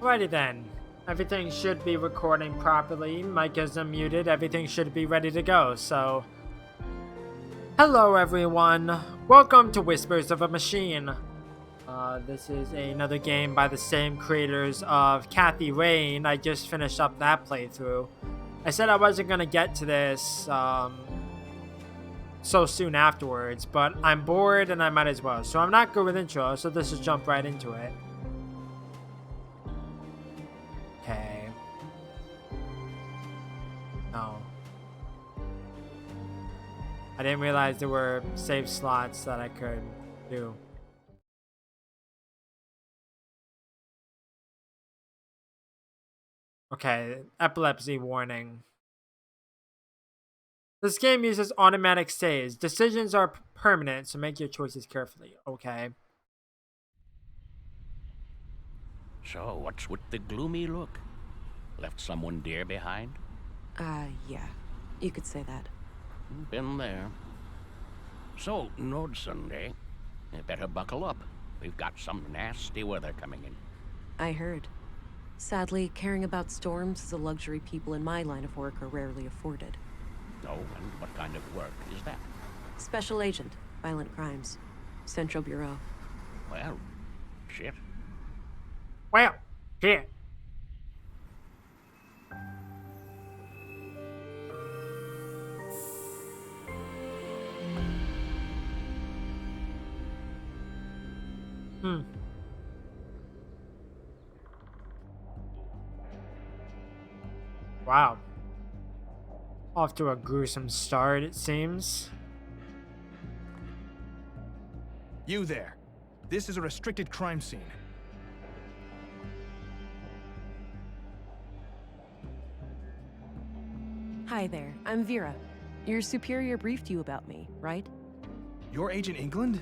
Alrighty then. Everything should be recording properly. Mic is unmuted. Everything should be ready to go. So, hello everyone. Welcome to Whispers of a Machine. This is another game by the same creators of Kathy Rain. I just finished up that playthrough. I said I wasn't gonna get to this so soon afterwards, but I'm bored and I might as well. So I'm not good with intro, so let's just jump right into it. Okay. No. I didn't realize there were save slots that I could do. Okay, epilepsy warning. This game uses automatic saves. Decisions are permanent, so make your choices carefully. Okay. So, what's with the gloomy look? Left someone dear behind? Yeah. You could say that. Been there. So, Nord Sunday, you better buckle up. We've got some nasty weather coming in. I heard. Sadly, caring about storms is a luxury people in my line of work are rarely afforded. Oh, and what kind of work is that? Special Agent, Violent Crimes. Central Bureau. Well, shit. Well, here. Wow. Off to a gruesome start, it seems. You there. This is a restricted crime scene. Hi there, I'm Vera. Your superior briefed you about me, right? You're Agent England?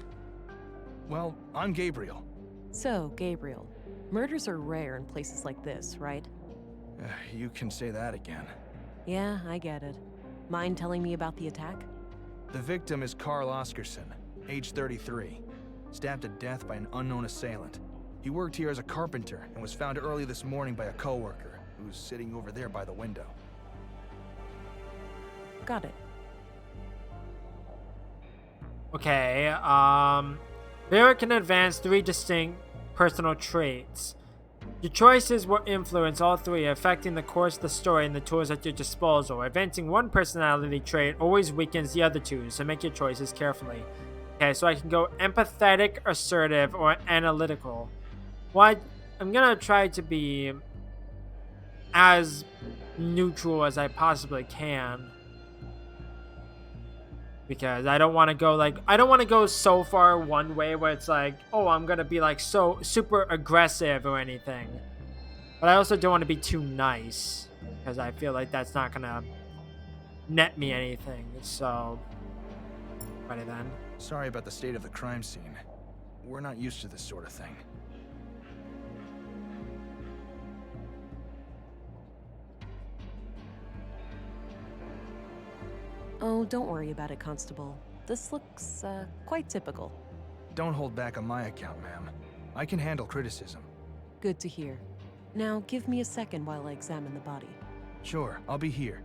Well, I'm Gabriel. So, Gabriel, murders are rare in places like this, right? You can say that again. Yeah, I get it. Mind telling me about the attack? The victim is Carl Oscarson, age 33. Stabbed to death by an unknown assailant. He worked here as a carpenter and was found early this morning by a coworker who's sitting over there by the window. Got it. Okay, Vera can advance 3 distinct personal traits. Your choices will influence all 3, affecting the course of the story and the tools at your disposal. Advancing one personality trait always weakens the other 2, so make your choices carefully. Okay, so I can go empathetic, assertive, or analytical. Well, I'm gonna try to be as neutral as I possibly can. Because I don't want to go so far one way where it's like, oh, I'm going to be like so super aggressive or anything. But I also don't want to be too nice because I feel like that's not going to net me anything. So, ready then. Sorry about the state of the crime scene. We're not used to this sort of thing. Oh, don't worry about it, Constable. This looks, quite typical. Don't hold back on my account, ma'am. I can handle criticism. Good to hear. Now, give me a second while I examine the body. Sure, I'll be here.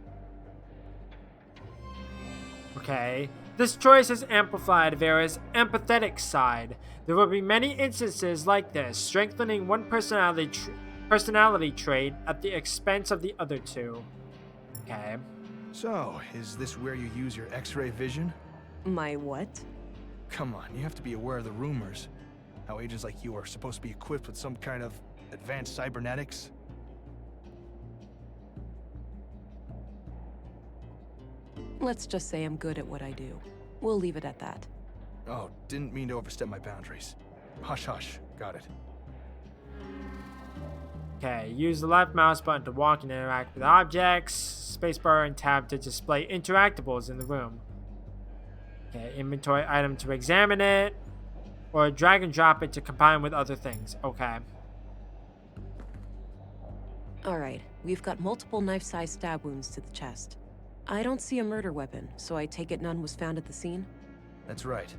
Okay. This choice has amplified Vera's empathetic side. There will be many instances like this, strengthening one personality trait at the expense of the other 2. Okay. So, is this where you use your X-ray vision? My what? Come on, you have to be aware of the rumors. How agents like you are supposed to be equipped with some kind of advanced cybernetics. Let's just say I'm good at what I do. We'll leave it at that. Oh, didn't mean to overstep my boundaries. Hush hush, got it. Okay, use the left mouse button to walk and interact with objects. Spacebar and tab to display interactables in the room. Okay, inventory item to examine it. Or drag and drop it to combine with other things. Okay. Alright, we've got multiple knife-sized stab wounds to the chest. I don't see a murder weapon, so I take it none was found at the scene? That's right.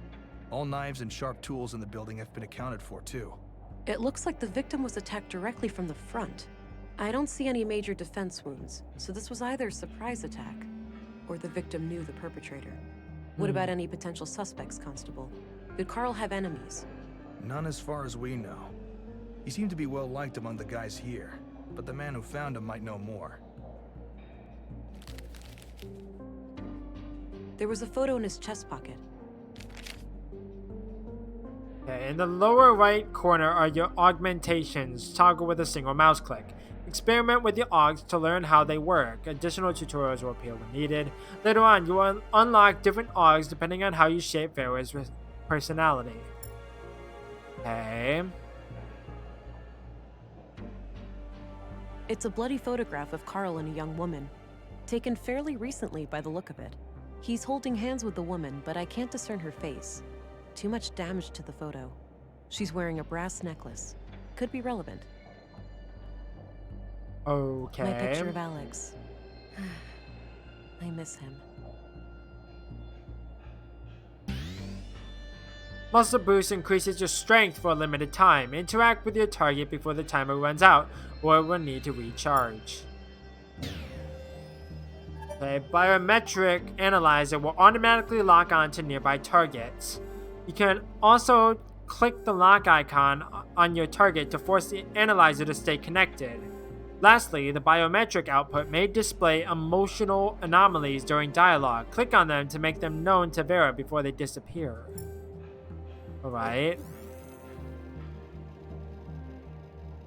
All knives and sharp tools in the building have been accounted for, too. It looks like the victim was attacked directly from the front. I don't see any major defense wounds, so this was either a surprise attack, or the victim knew the perpetrator. What about any potential suspects, Constable? Did Carl have enemies? None as far as we know. He seemed to be well liked among the guys here, but the man who found him might know more. There was a photo in his chest pocket. Okay, in the lower right corner are your augmentations. Toggle with a single mouse click. Experiment with your augs to learn how they work. Additional tutorials will appear when needed. Later on, you will unlock different augs depending on how you shape Vera's personality. Okay. It's a bloody photograph of Carl and a young woman, taken fairly recently by the look of it. He's holding hands with the woman, but I can't discern her face. Too much damage to the photo. She's wearing a brass necklace. Could be relevant. Okay. My picture of Alex. I miss him. Muscle Boost increases your strength for a limited time. Interact with your target before the timer runs out, or it will need to recharge. Okay, Biometric Analyzer will automatically lock on to nearby targets. You can also click the lock icon on your target to force the analyzer to stay connected. Lastly, the biometric output may display emotional anomalies during dialogue. Click on them to make them known to Vera before they disappear. Alright.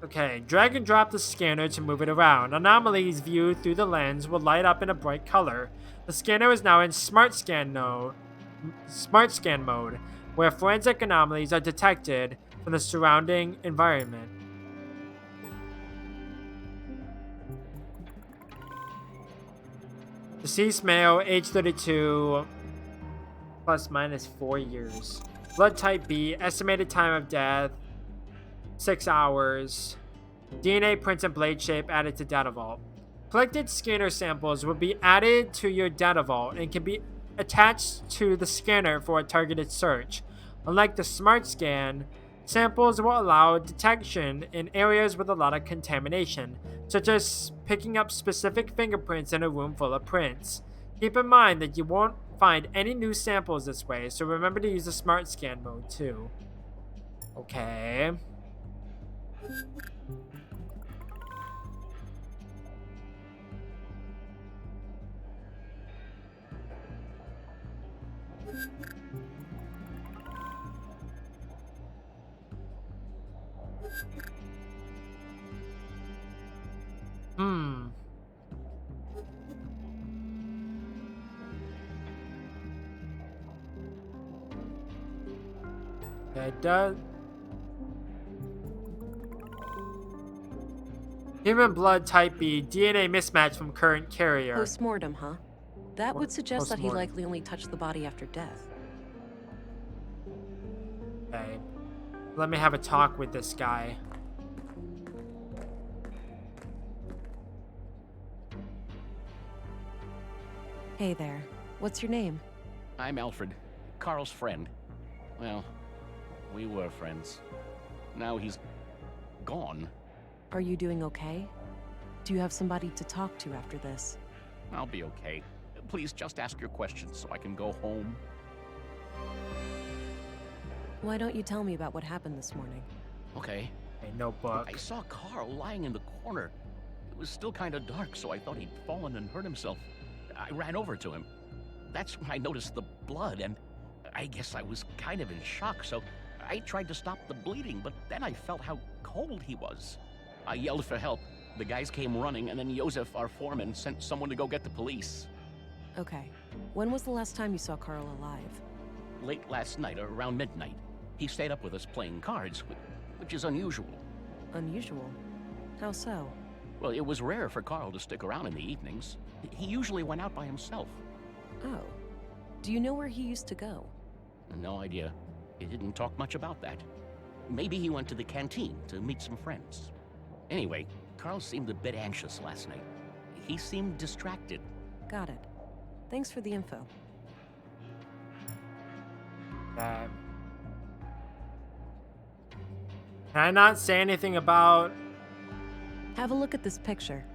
Okay, drag and drop the scanner to move it around. Anomalies viewed through the lens will light up in a bright color. The scanner is now in Smart Scan mode, where forensic anomalies are detected from the surrounding environment. Deceased male, age 32, plus minus 4 years. Blood type B, estimated time of death, 6 hours. DNA prints and blade shape added to data vault. Collected scanner samples will be added to your data vault and can be attached to the scanner for a targeted search. Unlike the Smart Scan, samples will allow detection in areas with a lot of contamination, such as picking up specific fingerprints in a room full of prints. Keep in mind that you won't find any new samples this way, so remember to use the Smart Scan mode too. Okay. It does. Human blood type B, DNA mismatch from current carrier. Postmortem, huh? That would suggest that he Postmortem. likely only touched the body after death. Okay. Let me have a talk with this guy. Hey there. What's your name? I'm Alfred, Carl's friend. Well, we were friends. Now he's gone. Are you doing okay? Do you have somebody to talk to after this? I'll be okay. Please just ask your questions so I can go home. Why don't you tell me about what happened this morning? Okay. A notebook. I saw Carl lying in the corner. It was still kind of dark, so I thought he'd fallen and hurt himself. I ran over to him. That's when I noticed the blood, and I guess I was kind of in shock, so I tried to stop the bleeding, but then I felt how cold he was. I yelled for help. The guys came running, and then Joseph, our foreman, sent someone to go get the police. Okay. When was the last time you saw Carl alive? Late last night, around midnight. He stayed up with us playing cards, which is unusual. Unusual? How so? Well, it was rare for Carl to stick around in the evenings. He usually went out by himself. Oh. Do you know where he used to go? No idea. He didn't talk much about that. Maybe he went to the canteen to meet some friends. Anyway, Carl seemed a bit anxious last night. He seemed distracted. Got it. Thanks for the info. Okay. Can I not say anything about... Have a look at this picture.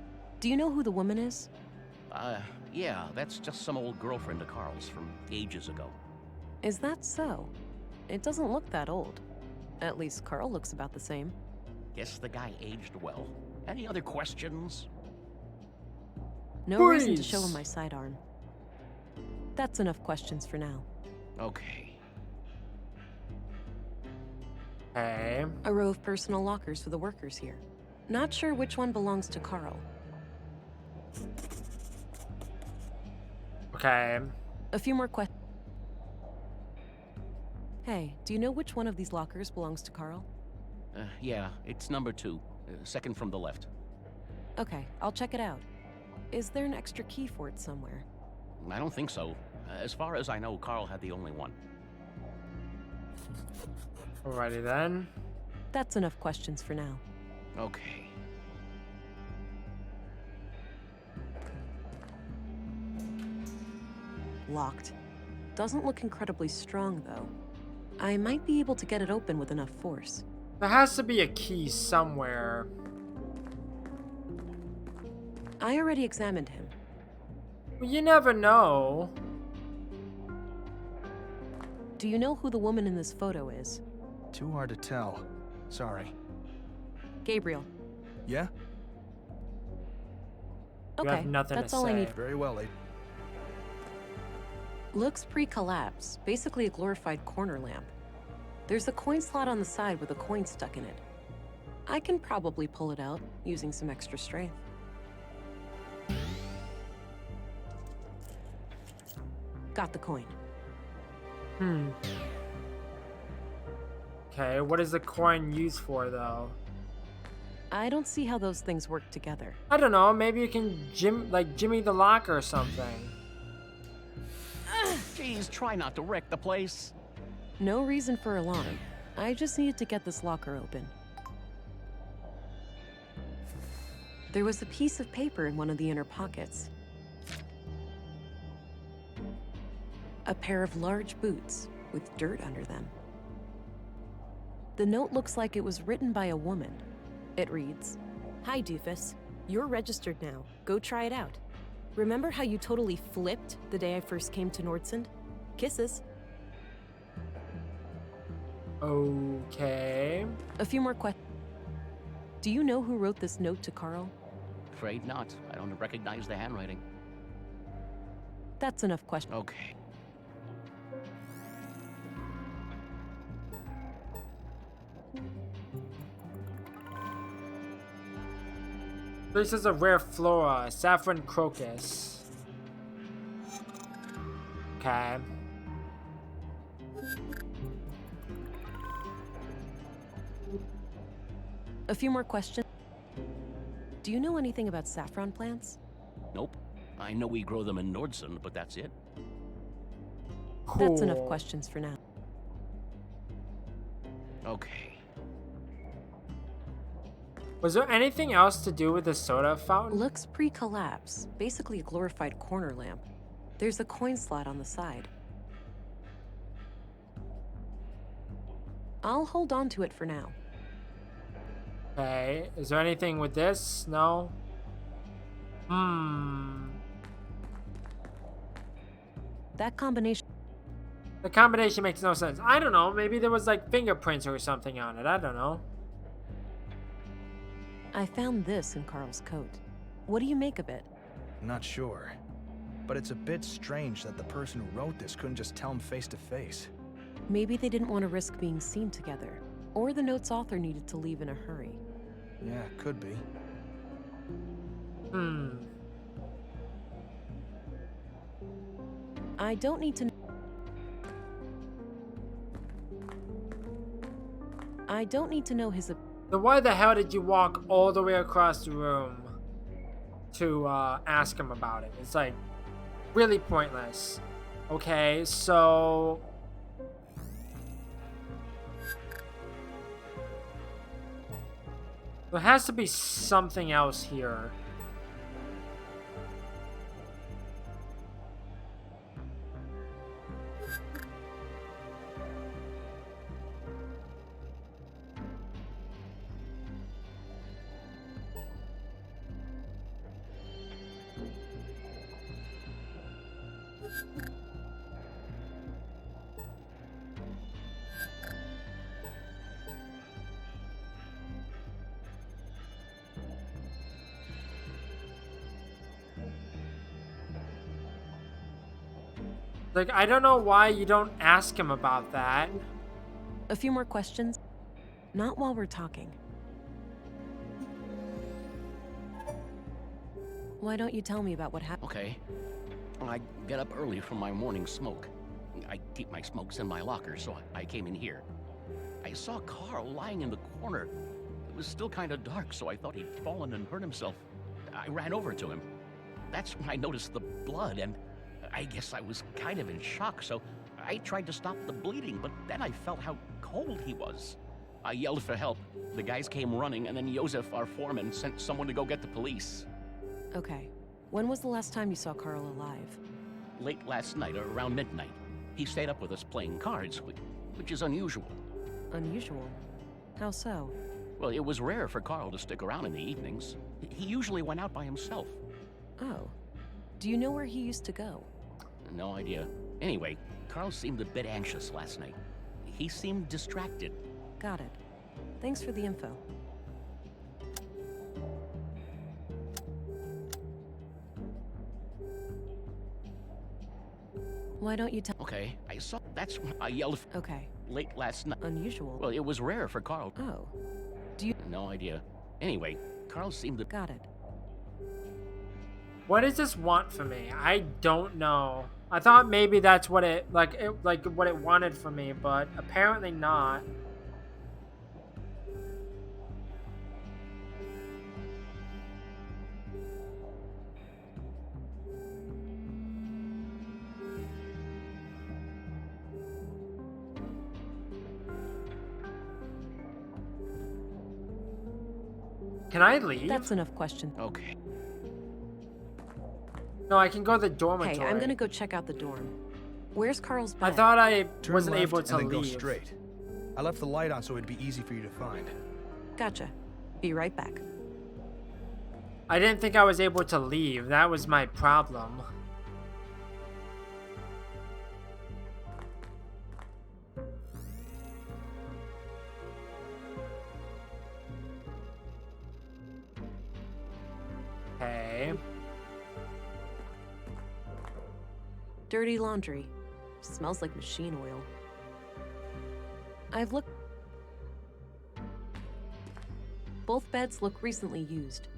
Do you know who the woman is? Yeah, that's just some old girlfriend of Carl's from ages ago. Is that so? It doesn't look that old. At least Carl looks about the same. Guess the guy aged well. Any other questions? No reason to Please. show him my sidearm. That's enough questions for now. Okay. Okay. A row of personal lockers for the workers here. Not sure which one belongs to Carl. Okay. A few more questions. Hey, do you know which one of these lockers belongs to Carl? Yeah, it's number 2. Second from the left. Okay, I'll check it out. Is there an extra key for it somewhere? I don't think so. As far as I know, Carl had the only one. Alrighty then. That's enough questions for now. Okay. Locked. Doesn't look incredibly strong, though. I might be able to get it open with enough force. There has to be a key somewhere. I already examined him. Well, you never know. Do you know who the woman in this photo is? Too hard to tell. Sorry. Gabriel. Yeah? You Okay, have nothing that's to all I say. need. Very well, lady. Looks pre-collapse, basically a glorified corner lamp. There's a coin slot on the side with a coin stuck in it. I can probably pull it out using some extra strength. Got the coin. Okay, what is the coin used for, though? I don't see how those things work together. I don't know, maybe you can Jimmy the lock or something. Jeez, try not to wreck the place. No reason for alarm. I just needed to get this locker open. There was a piece of paper in one of the inner pockets. A pair of large boots with dirt under them. The note looks like it was written by a woman. It reads, "Hi, Doofus. You're registered now. Go try it out. Remember how you totally flipped the day I first came to Nordsund? Kisses." Okay. A few more questions. Do you know who wrote this note to Carl? Afraid not. I don't recognize the handwriting. That's enough questions. Okay. This is a rare flora, saffron crocus. Okay. A few more questions. Do you know anything about saffron plants? Nope. I know we grow them in Nordsund, but that's it. Cool. That's enough questions for now. Okay. Was there anything else to do with the soda fountain? Looks pre-collapse, basically a glorified corner lamp. There's a coin slot on the side. I'll hold on to it for now. Okay. Is there anything with this? No? That combination. The combination makes no sense. I don't know. Maybe there was like fingerprints or something on it. I don't know. I found this in Carl's coat. What do you make of it? Not sure. But it's a bit strange that the person who wrote this couldn't just tell him face to face. Maybe they didn't want to risk being seen together, or the note's author needed to leave in a hurry. Yeah, could be. I don't need to. I don't need to know his. Then why the hell did you walk all the way across the room to ask him about it? It's like really pointless. Okay, so there has to be something else here. Like, I don't know why you don't ask him about that. A few more questions? Not while we're talking. Why don't you tell me about what happened? Okay. I get up early from my morning smoke. I keep my smokes in my locker, so I came in here. I saw Carl lying in the corner. It was still kind of dark, so I thought he'd fallen and hurt himself. I ran over to him. That's when I noticed the blood, and I guess I was kind of in shock, so I tried to stop the bleeding, but then I felt how cold he was. I yelled for help. The guys came running, and then Josef, our foreman, sent someone to go get the police. Okay. When was the last time you saw Carl alive? Late last night, or around midnight. He stayed up with us playing cards, which is unusual. Unusual? How so? Well, it was rare for Carl to stick around in the evenings. He usually went out by himself. Oh. Do you know where he used to go? No idea. Anyway, Carl seemed a bit anxious last night. He seemed distracted. Got it. Thanks for the info. Why don't you tell? Okay, I saw. That's when I yelled Okay. late last night. Unusual? Well, it was rare for Carl. Oh. Do you? No idea. Anyway, Carl seemed to. Got it. What does this want from me? I don't know. I thought maybe that's what it what it wanted from me, but apparently not. Can I leave? That's enough question. Okay. No, I can go to the dormitory. Hey, I'm gonna go check out the dorm. Where's Carl's bed? I thought I Turn wasn't left able to and then leave. go straight. I left the light on so it'd be easy for you to find. Gotcha. Be right back. I didn't think I was able to leave. That was my problem. Okay. Dirty laundry. Smells like machine oil. I've looked. Both beds look recently used.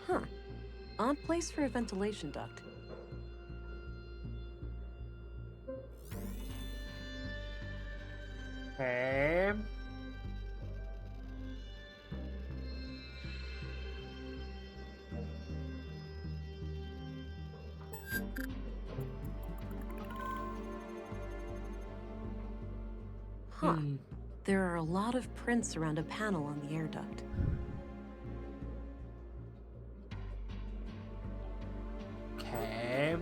Huh. Odd place for a ventilation duct. Okay. Huh. There are a lot of prints around a panel on the air duct. Okay.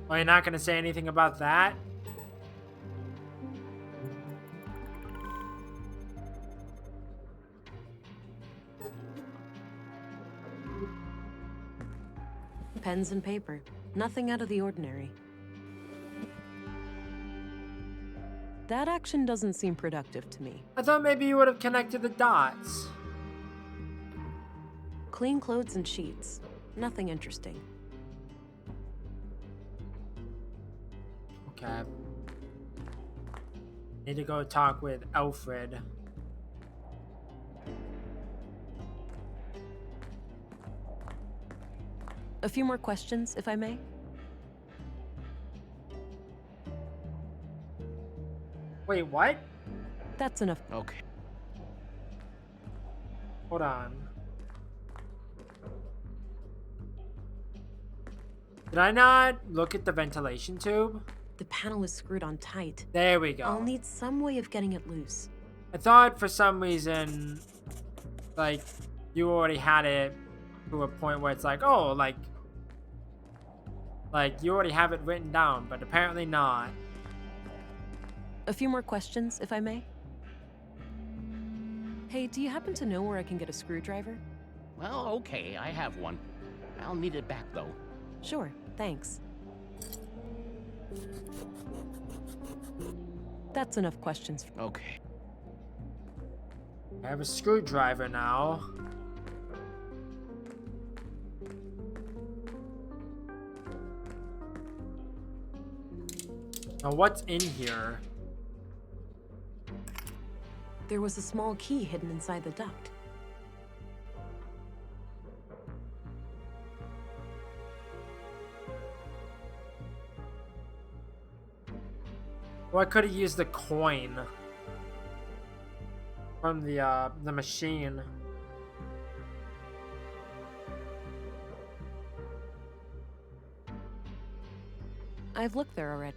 Oh, you're not gonna say anything about that? Pens and paper. Nothing out of the ordinary. That action doesn't seem productive to me. I thought maybe you would have connected the dots. Clean clothes and sheets. Nothing interesting. Okay. Need to go talk with Alfred. A few more questions, if I may? Wait, what? That's enough. Okay. Hold on. Did I not look at the ventilation tube? The panel is screwed on tight. There we go. I'll need some way of getting it loose. I thought for some reason, like, you already had it to a point where it's like, oh, like you already have it written down, but apparently not. A few more questions, if I may? Hey, do you happen to know where I can get a screwdriver? Well, okay, I have one. I'll need it back, though. Sure, thanks. That's enough questions. Okay. I have a screwdriver now. Now what's in here? There was a small key hidden inside the duct. Well, I could have used the coin from the machine. I've looked there already.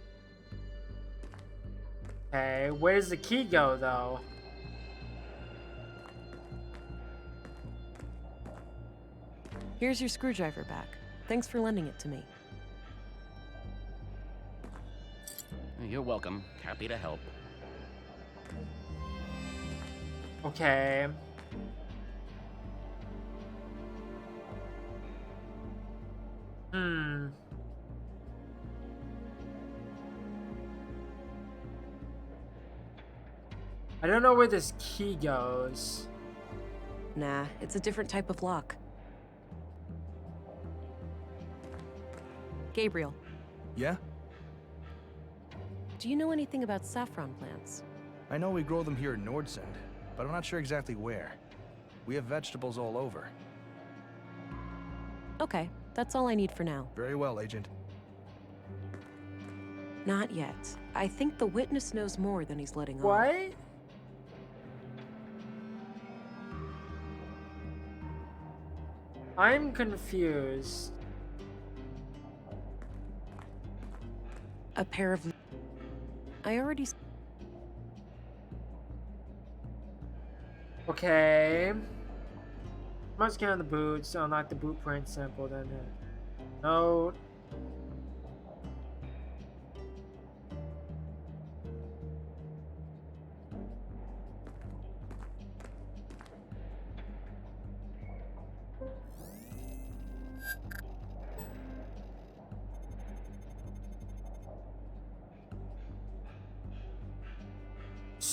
Okay, where does the key go, though? Here's your screwdriver back. Thanks for lending it to me. You're welcome. Happy to help. Okay. I don't know where this key goes. Nah, it's a different type of lock. Gabriel, Yeah? do you know anything about saffron plants? I know we grow them here in Nordsund, but I'm not sure exactly where. We have vegetables all over. Okay, that's all I need for now. Very well, Agent. Not yet. I think the witness knows more than he's letting on. What? I'm confused. A pair of... I already... Okay. Must get on the boots. Unlock the boot print sample then. No.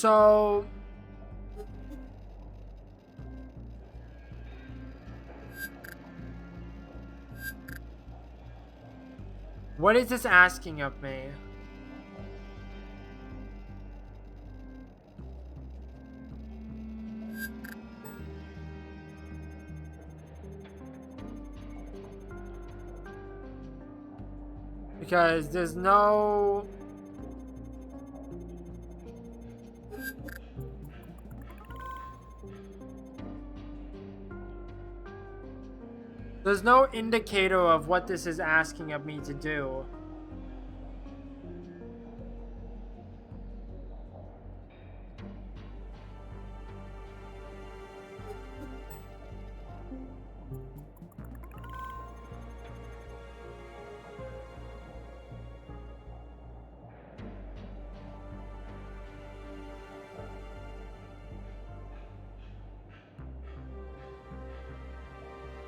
So what is this asking of me? Because there's no... There's no indicator of what this is asking of me to do.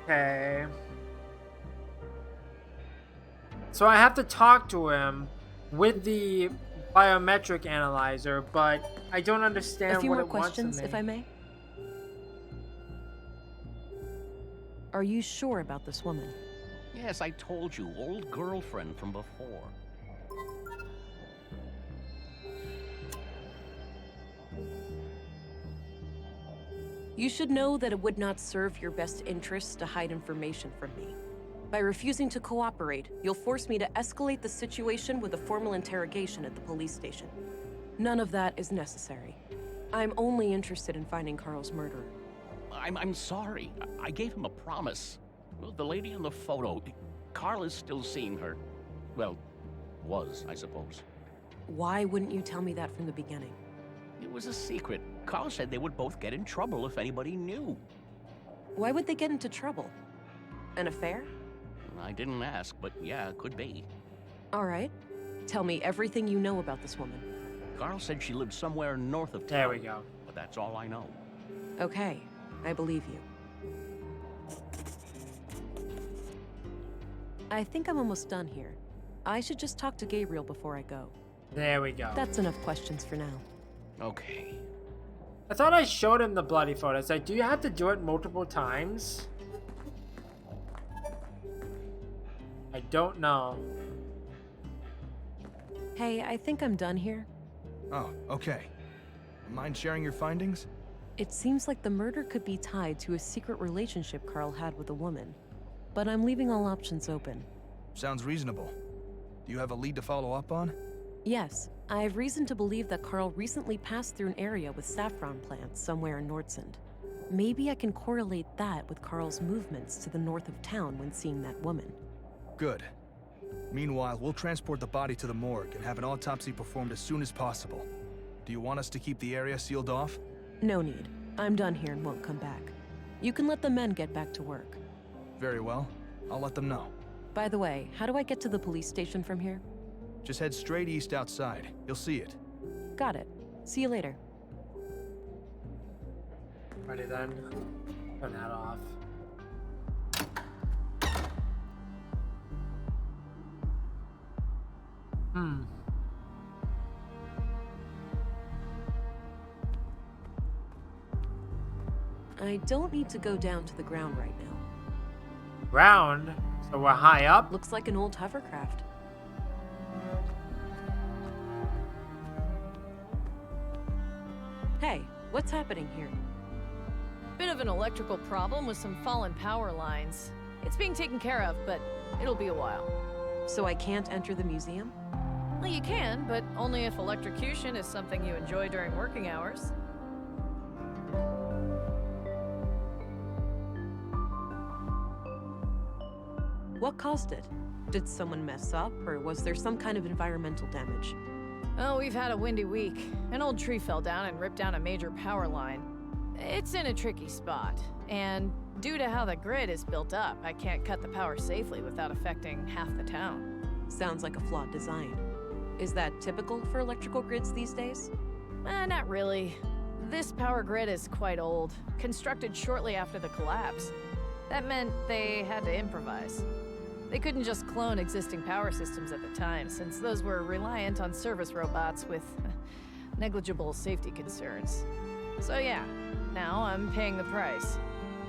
Okay. So I have to talk to him with the biometric analyzer, but I don't understand A few what more it wants questions, of me. if I may. Are you sure about this woman? Yes, I told you. Old girlfriend from before. You should know that it would not serve your best interests to hide information from me. By refusing to cooperate, you'll force me to escalate the situation with a formal interrogation at the police station. None of that is necessary. I'm only interested in finding Carl's murderer. I'm sorry. I gave him a promise. Well, the lady in the photo, Carl is still seeing her. Well, was, I suppose. Why wouldn't you tell me that from the beginning? It was a secret. Carl said they would both get in trouble if anybody knew. Why would they get into trouble? An affair? I didn't ask, but yeah, it could be. All right. Tell me everything you know about this woman. Carl said she lived somewhere north of town. There we go. But that's all I know. Okay, I believe you. I think I'm almost done here. I should just talk to Gabriel before I go. There we go. That's enough questions for now. Okay. I thought I showed him the bloody photos. Like, do you have to do it multiple times? I don't know. Hey, I think I'm done here. Oh, okay. Mind sharing your findings? It seems like the murder could be tied to a secret relationship Carl had with a woman. But I'm leaving all options open. Sounds reasonable. Do you have a lead to follow up on? Yes, I have reason to believe that Carl recently passed through an area with saffron plants somewhere in Nordsund. Maybe I can correlate that with Carl's movements to the north of town when seeing that woman. Good. Meanwhile, we'll transport the body to the morgue and have an autopsy performed as soon as possible. Do you want us to keep the area sealed off? No need. I'm done here and won't come back. You can let the men get back to work. Very well. I'll let them know. By the way, how do I get to the police station from here? Just head straight east outside. You'll see it. Got it. See you later. Ready then. Turn that off. I don't need to go down to the ground right now. Ground? So we're high up? Looks like an old hovercraft. Hey, what's happening here? Bit of an electrical problem with some fallen power lines. It's being taken care of, but it'll be a while. So I can't enter the museum? Well, you can, but only if electrocution is something you enjoy during working hours. What caused it? Did someone mess up, or was there some kind of environmental damage? Oh, we've had a windy week. An old tree fell down and ripped down a major power line. It's in a tricky spot, and due to how the grid is built up, I can't cut the power safely without affecting half the town. Sounds like a flawed design. Is that typical for electrical grids these days? Not really. This power grid is quite old, constructed shortly after the collapse. That meant they had to improvise. They couldn't just clone existing power systems at the time, since those were reliant on service robots with negligible safety concerns. So yeah, now I'm paying the price.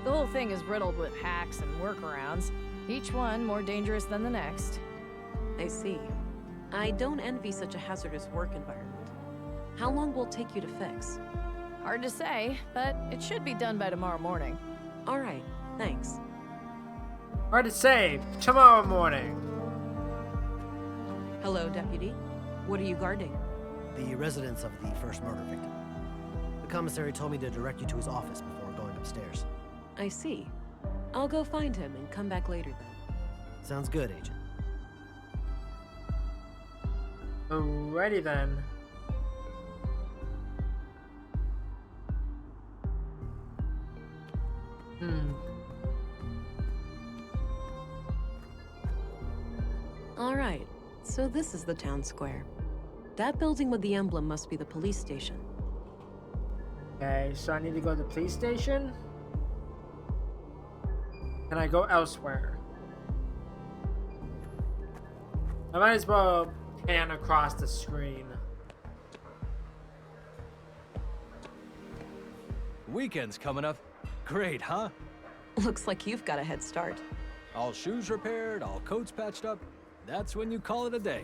The whole thing is riddled with hacks and workarounds, each one more dangerous than the next. I see. I don't envy such a hazardous work environment. How long will it take you to fix? Hard to say, but it should be done by tomorrow morning. All right, thanks. Hard to say. Tomorrow morning. Hello, Deputy. What are you guarding? The residence of the first murder victim. The commissary told me to direct you to his office before going upstairs. I see. I'll go find him and come back later then. Sounds good, Agent. Alrighty then. All right, so this is the town square. That building with the emblem must be the police station. Okay, so I need to go to the police station? Can I go elsewhere? I might as well pan across the screen. Weekend's coming up. Great, huh? Looks like you've got a head start. All shoes repaired, all coats patched up. That's when you call it a day.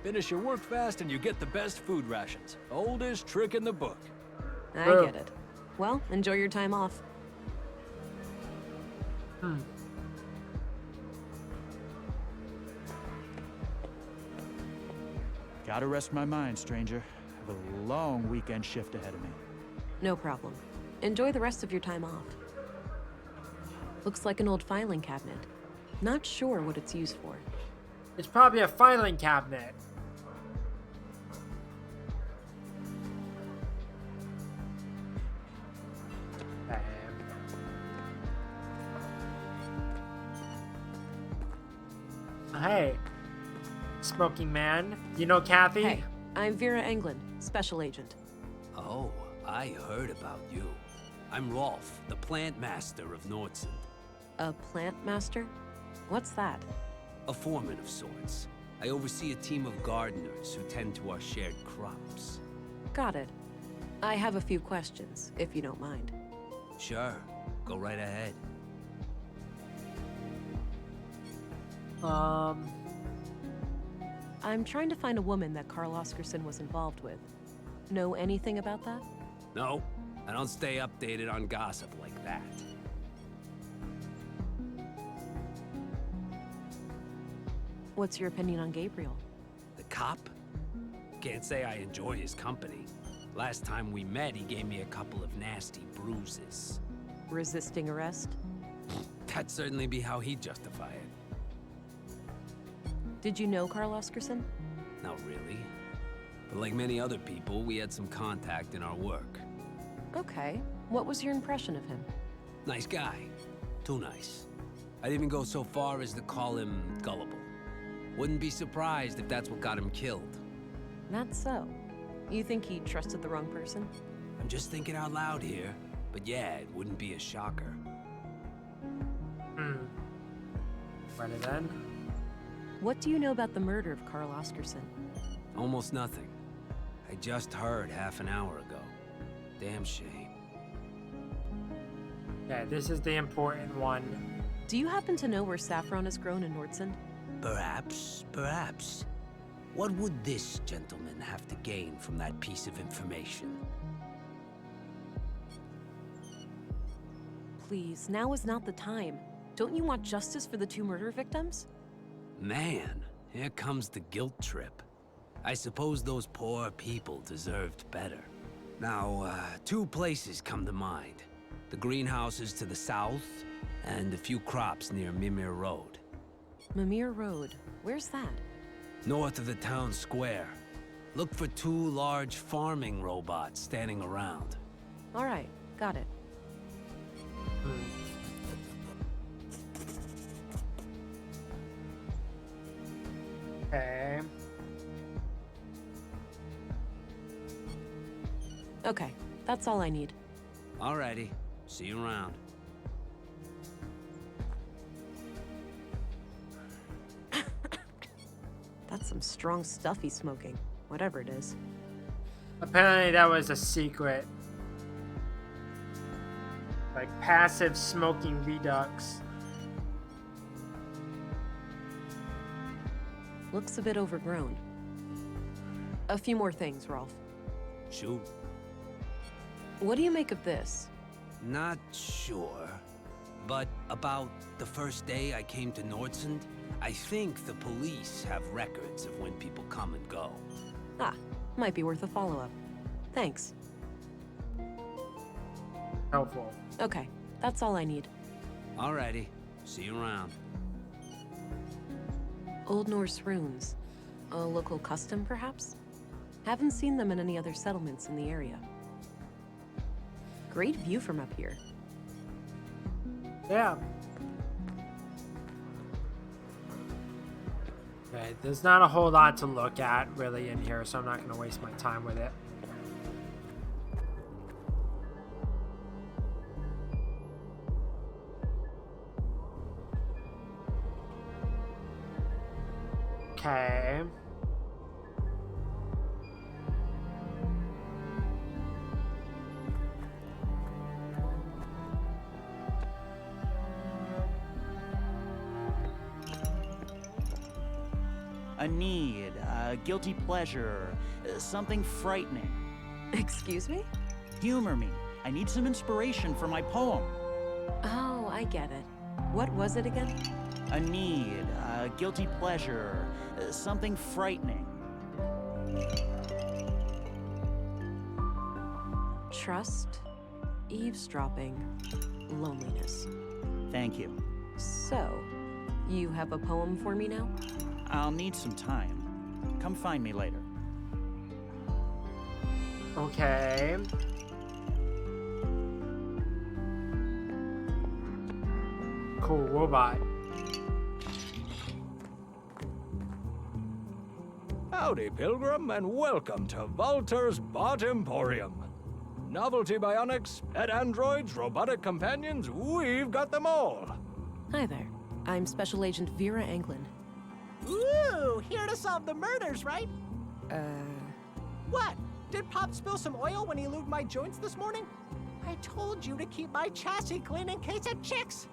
Finish your work fast and you get the best food rations. Oldest trick in the book. I Bro. get it. Well, enjoy your time off. Gotta rest my mind, stranger. Have a long weekend shift ahead of me. No problem. Enjoy the rest of your time off. Looks like an old filing cabinet. Not sure what it's used for. It's probably a filing cabinet. Hey, smoking man. You know Kathy? Hey, I'm Vera Englund, Special Agent. Oh, I heard about you. I'm Rolf, the plant master of Nordson. A plant master? What's that? A foreman of sorts. I oversee a team of gardeners who tend to our shared crops. Got it. I have a few questions, if you don't mind. Sure, go right ahead. I'm trying to find a woman that Carl Oscarson was involved with. Know anything about that? No, I don't stay updated on gossip like that. What's your opinion on Gabriel? The cop? Can't say I enjoy his company. Last time we met, he gave me a couple of nasty bruises. Resisting arrest? That'd certainly be how he'd justify it. Did you know Carl Oscarson? Not really. But like many other people, we had some contact in our work. Okay. What was your impression of him? Nice guy. Too nice. I'd even go so far as to call him gullible. Wouldn't be surprised if that's what got him killed. That's so. You think he trusted the wrong person? I'm just thinking out loud here. But yeah, it wouldn't be a shocker. Ready then? What do you know about the murder of Carl Oscarson? Almost nothing. I just heard half an hour ago. Damn shame. Okay, this is the important one. Do you happen to know where saffron is grown in Nordson? Perhaps, perhaps. What would this gentleman have to gain from that piece of information? Please, now is not the time. Don't you want justice for the 2 murder victims? Man, here comes the guilt trip. I suppose those poor people deserved better. Now, 2 places come to mind. The greenhouses to the south, and a few crops near Mimir Road. Mimir Road. Where's that? North of the town square. Look for 2 large farming robots standing around. All right, got it. Okay. Okay, that's all I need. Alrighty, see you around. That's some strong stuff he's smoking, whatever it is. Apparently that was a secret. Like passive smoking redux. Looks a bit overgrown. A few more things, Rolf. Shoot. What do you make of this? Not sure. But about the first day I came to Nordsund, I think the police have records of when people come and go. Ah, might be worth a follow-up. Thanks. Helpful. Okay, that's all I need. Alrighty, see you around. Old Norse runes. A local custom, perhaps? Haven't seen them in any other settlements in the area. Great view from up here. Yeah. Okay, there's not a whole lot to look at really in here, so I'm not going to waste my time with it. Okay. A need, a guilty pleasure, something frightening. Excuse me? Humor me. I need some inspiration for my poem. Oh, I get it. What was it again? A need, a guilty pleasure, something frightening. Trust, eavesdropping, loneliness. Thank you. So, you have a poem for me now? I'll need some time. Come find me later. Okay. Cool robot. Howdy, Pilgrim, and welcome to Walter's Bot Emporium. Novelty bionics, pet androids, robotic companions, we've got them all. Hi there. I'm Special Agent Vera Anglin. Ooh, here to solve the murders, right? What? Did Pop spill some oil when he lubed my joints this morning? I told you to keep my chassis clean in case of chicks.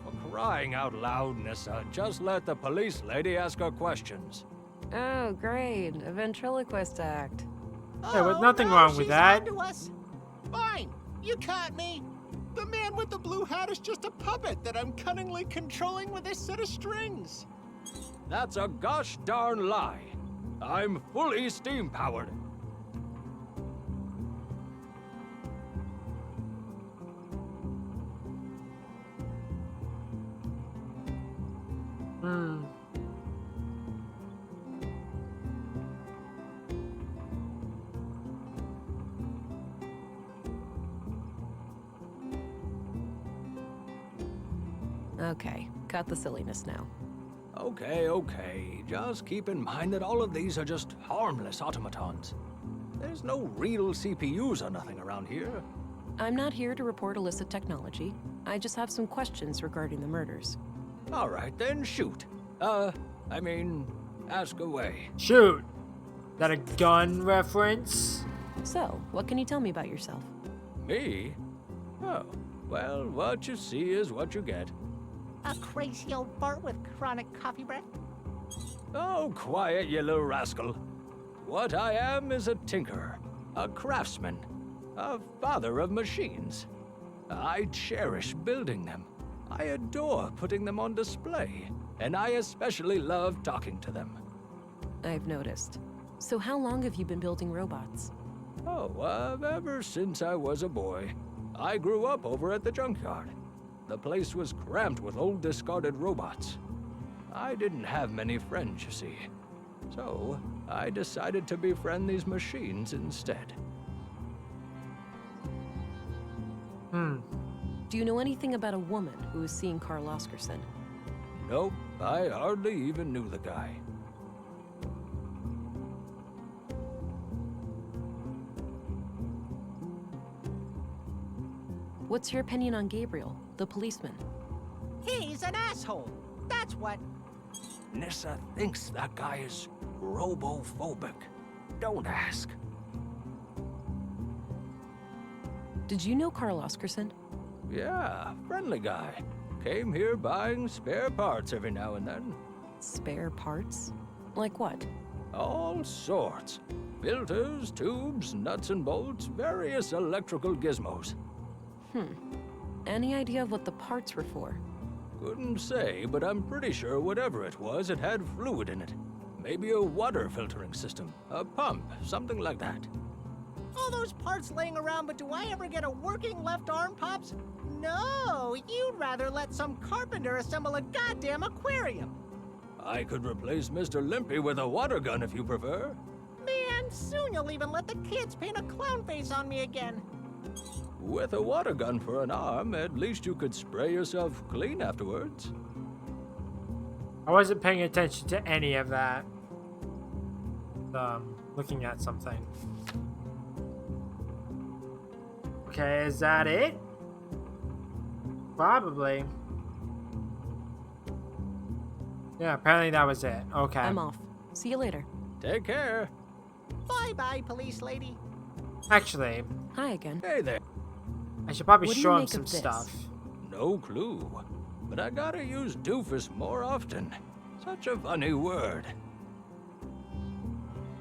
For crying out loud, Nissa, just let the police lady ask her questions. Oh, great. A ventriloquist act. There was nothing no, wrong with she's that. onto us. Fine, you caught me. The man with the blue hat is just a puppet that I'm cunningly controlling with this set of strings. That's a gosh darn lie. I'm fully steam-powered. Okay, cut the silliness now. Okay. Just keep in mind that all of these are just harmless automatons. There's no real CPUs or nothing around here. I'm not here to report illicit technology. I just have some questions regarding the murders. All right, then shoot. Ask away. Shoot. That a gun reference? So, what can you tell me about yourself? Me? Oh, well, what you see is what you get. A crazy old fart with chronic coffee breath? Oh, quiet, you little rascal. What I am is a tinkerer, a craftsman, a father of machines. I cherish building them. I adore putting them on display, and I especially love talking to them. I've noticed. So how long have you been building robots? Oh, ever since I was a boy. I grew up over at the junkyard. The place was cramped with old discarded robots. I didn't have many friends, you see. So, I decided to befriend these machines instead. Do you know anything about a woman who is seeing Carl Oscarson? Nope, I hardly even knew the guy. What's your opinion on Gabriel, the policeman? He's an asshole. That's what. Nissa thinks that guy is robophobic. Don't ask. Did you know Carl Oscarson? Yeah, friendly guy. Came here buying spare parts every now and then. Spare parts? Like what? All sorts. Filters, tubes, nuts and bolts, various electrical gizmos. Any idea of what the parts were for? Couldn't say, but I'm pretty sure whatever it was, it had fluid in it. Maybe a water filtering system, a pump, something like that. All those parts laying around, but do I ever get a working left arm, Pops? No, you'd rather let some carpenter assemble a goddamn aquarium. I could replace Mr. Limpy with a water gun if you prefer. Man, soon you'll even let the kids paint a clown face on me again. With a water gun for an arm, at least you could spray yourself clean afterwards. I wasn't paying attention to any of that. Looking at something. Okay, is that it? Probably. Yeah, apparently that was it. Okay. I'm off. See you later. Take care. Bye-bye, police lady. Actually, Hi again. Hey there. I should probably What do you show him make some of this? stuff. No clue. But I gotta use doofus more often. Such a funny word.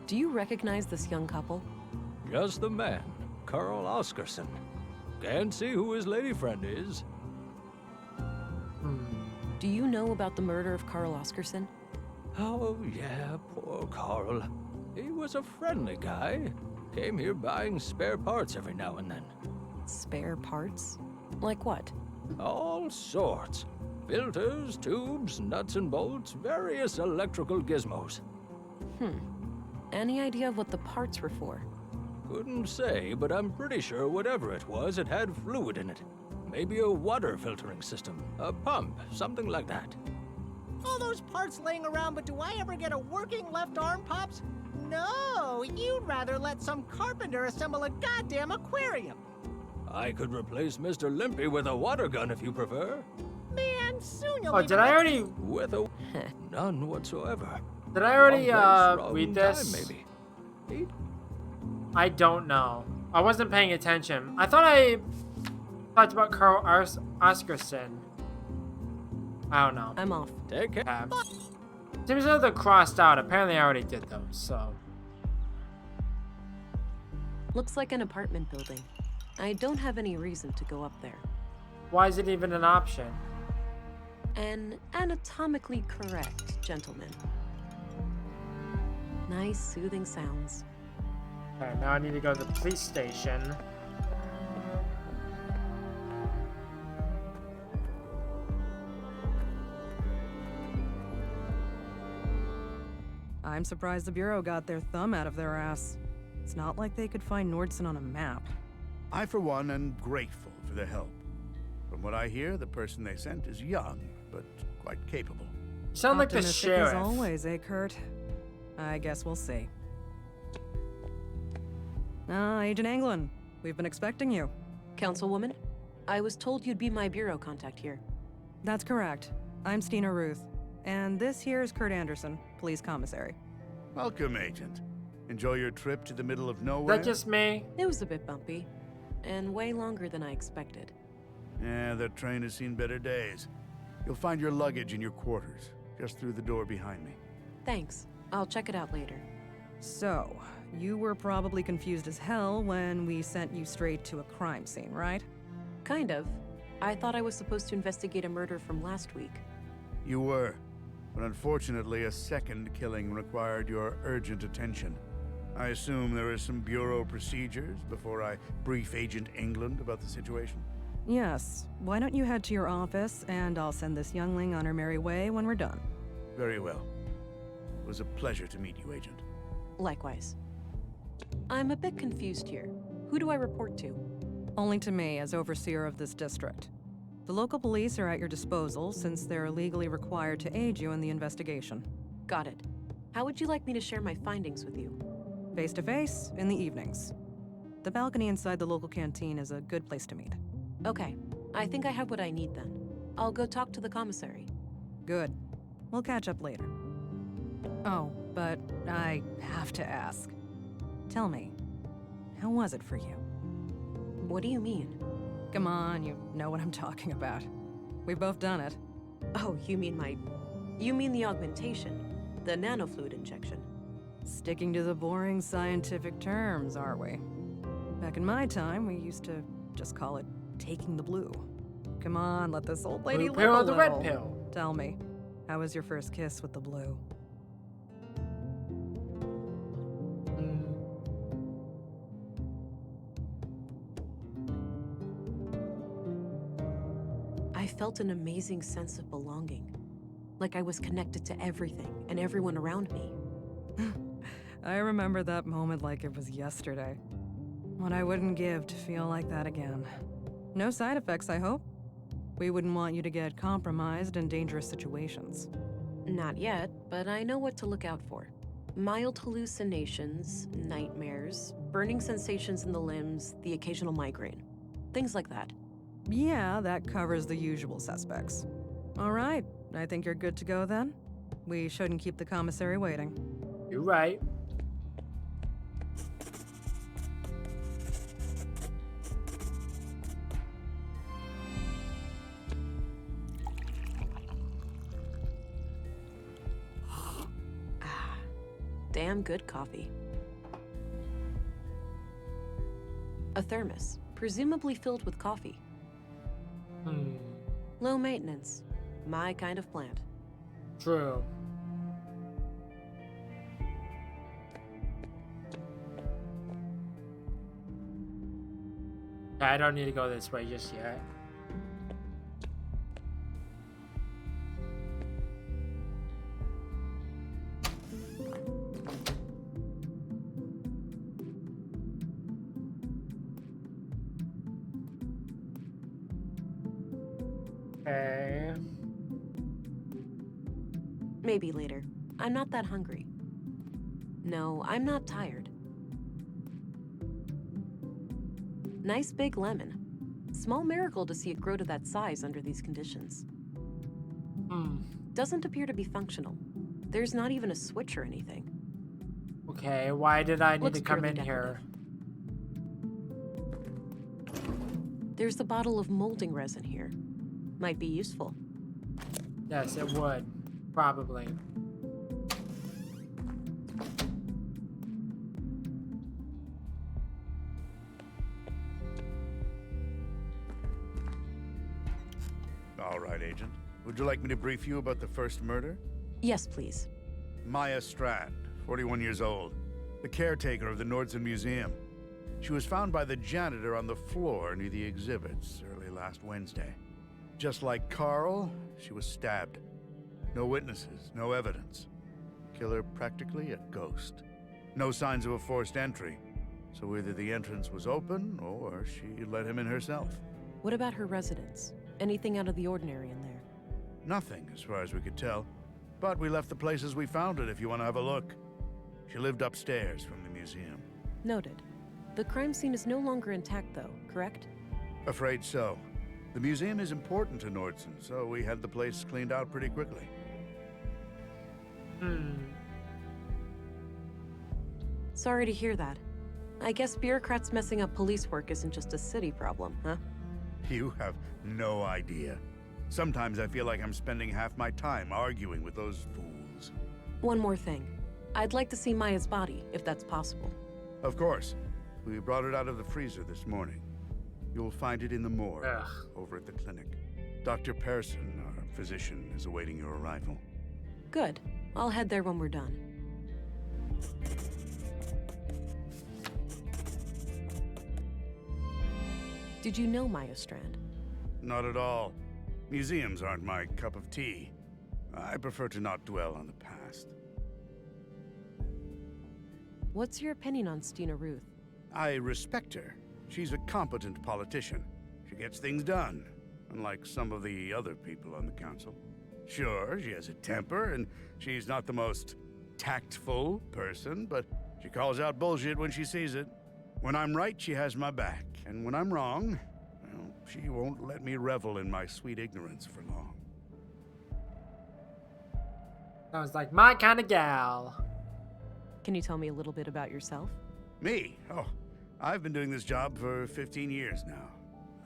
Do you recognize this young couple? Just the man, Carl Oscarson. Can't see who his lady friend is. Do you know about the murder of Carl Oscarson? Oh, yeah, poor Carl. He was a friendly guy. Came here buying spare parts every now and then. Spare parts? Like what? All sorts. Filters, tubes, nuts and bolts, various electrical gizmos. Any idea of what the parts were for? Couldn't say, but I'm pretty sure whatever it was, it had fluid in it. Maybe a water filtering system, a pump, something like that. All those parts laying around, but do I ever get a working left arm, Pops? No, you'd rather let some carpenter assemble a goddamn aquarium. I could replace Mr. Limpy with a water gun if you prefer. Man, soon you'll Oh, even did I let- already With a none whatsoever. did I already Wrong place, wrong read time, this? maybe. I don't know. I wasn't paying attention. I thought I talked about Carl Oscarson. I don't know. I'm off. Take care. Seems though they're crossed out. Apparently, I already did those. So Looks like an apartment building. I don't have any reason to go up there. why is it even an option? An anatomically correct gentleman. Nice, soothing sounds. Okay, now I need to go to the police station. I'm surprised the Bureau got their thumb out of their ass. It's not like they could find Nordson on a map. I, for one, am grateful for their help. From what I hear, the person they sent is young, but quite capable. You sound like the Optimistic sheriff. as always, eh, Kurt? I guess we'll see. Agent Anglin, we've been expecting you. Councilwoman, I was told you'd be my bureau contact here. That's correct. I'm Stina Ruth, and this here is Kurt Anderson, police commissary. Welcome, Agent. Enjoy your trip to the middle of Is nowhere? that just me? It was a bit bumpy, and way longer than I expected. Yeah, that train has seen better days. You'll find your luggage in your quarters, just through the door behind me. Thanks. I'll check it out later. So, you were probably confused as hell when we sent you straight to a crime scene, right? Kind of. I thought I was supposed to investigate a murder from last week. You were, but unfortunately a second killing required your urgent attention. I assume there is some Bureau procedures before I brief Agent England about the situation? Yes. Why don't you head to your office, and I'll send this youngling on her merry way when we're done. Very well. It was a pleasure to meet you, Agent. Likewise. I'm a bit confused here. Who do I report to? Only to me as overseer of this district. The local police are at your disposal since they're legally required to aid you in the investigation. Got it. How would you like me to share my findings with you? Face to face, in the evenings. The balcony inside the local canteen is a good place to meet. Okay. I think I have what I need then. I'll go talk to the commissary. Good. We'll catch up later. Oh, but I have to ask. Tell me, how was it for you? What do you mean? Come on, you know what I'm talking about. We've both done it. Oh, you mean the augmentation. The nanofluid injection. Sticking to the boring scientific terms, aren't we? Back in my time, we used to just call it taking the blue. Come on, let this old lady Blue live pill a or the red little. pill? Tell me, how was your first kiss with the blue? I felt an amazing sense of belonging. Like I was connected to everything and everyone around me. I remember that moment like it was yesterday. What I wouldn't give to feel like that again. No side effects, I hope? We wouldn't want you to get compromised in dangerous situations. Not yet, but I know what to look out for. Mild hallucinations, nightmares, burning sensations in the limbs, the occasional migraine. Things like that. Yeah, that covers the usual suspects. All right, I think you're good to go then. We shouldn't keep the commissary waiting. You're right. Damn good coffee. A thermos, presumably filled with coffee. Low maintenance. My kind of plant. True. I don't need to go this way just yet. Okay. Maybe later. I'm not that hungry. No, I'm not tired. Nice big lemon. Small miracle to see it grow to that size under these conditions. Doesn't appear to be functional. There's not even a switch or anything. Okay, why did I need Looks to come purely in here? There's a bottle of molding resin here. Might be useful. Yes, it would. Probably. All right, Agent. Would you like me to brief you about the first murder? Yes, please. Maya Strand, 41 years old, the caretaker of the Nordson Museum. She was found by the janitor on the floor near the exhibits early last Wednesday. Just like Carl, she was stabbed. No witnesses, no evidence. Killer practically a ghost. No signs of a forced entry, so either the entrance was open or she let him in herself. What about her residence? Anything out of the ordinary in there? Nothing, as far as we could tell. But we left the place as we found it if you want to have a look. She lived upstairs from the museum. Noted. The crime scene is no longer intact, though, correct? Afraid so. The museum is important to Nordson, so we had the place cleaned out pretty quickly. Sorry to hear that. I guess bureaucrats messing up police work isn't just a city problem, huh? You have no idea. Sometimes I feel like I'm spending half my time arguing with those fools. One more thing. I'd like to see Maya's body, if that's possible. Of course. We brought it out of the freezer this morning. You'll find it in the morgue over at the clinic. Dr. Pearson, our physician, is awaiting your arrival. Good. I'll head there when we're done. Did you know Maya Strand? Not at all. Museums aren't my cup of tea. I prefer to not dwell on the past. What's your opinion on Stina Ruth? I respect her. She's a competent politician. She gets things done, unlike some of the other people on the council. Sure, she has a temper, and she's not the most tactful person, but she calls out bullshit when she sees it. When I'm right, she has my back, and when I'm wrong, well, she won't let me revel in my sweet ignorance for long. Sounds like my kind of gal. Can you tell me a little bit about yourself? Me? Oh, I've been doing this job for 15 years now.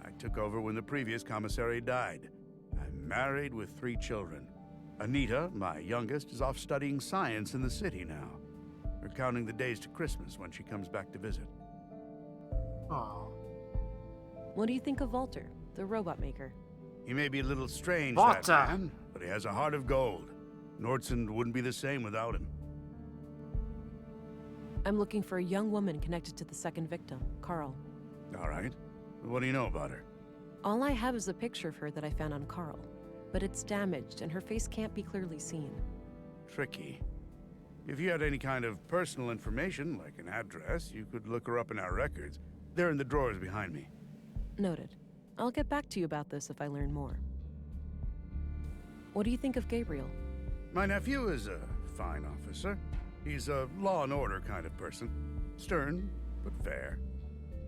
I took over when the previous commissary died. I'm married with 3 children. Anita, my youngest, is off studying science in the city now. We're counting the days to Christmas when she comes back to visit. Aww. What do you think of Walter, the robot maker? He may be a little strange, Walter, that man, but he has a heart of gold. Nordson wouldn't be the same without him. I'm looking for a young woman connected to the second victim, Carl. All right. What do you know about her? All I have is a picture of her that I found on Carl, but it's damaged and her face can't be clearly seen. Tricky. If you had any kind of personal information, like an address, you could look her up in our records. They're in the drawers behind me. Noted. I'll get back to you about this if I learn more. What do you think of Gabriel? My nephew is a fine officer. He's a law and order kind of person. Stern, but fair.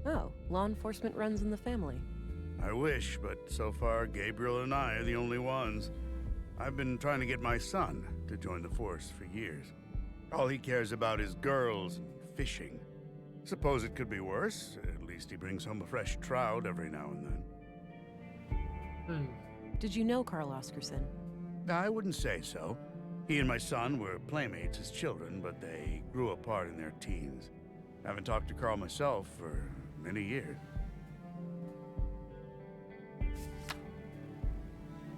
Oh, law enforcement runs in the family. I wish, but so far Gabriel and I are the only ones. I've been trying to get my son to join the force for years. All he cares about is girls and fishing. Suppose it could be worse. At least he brings home a fresh trout every now and then. Did you know Carl Oscarson? I wouldn't say so. He and my son were playmates as children, but they grew apart in their teens. Haven't talked to Carl myself for many years.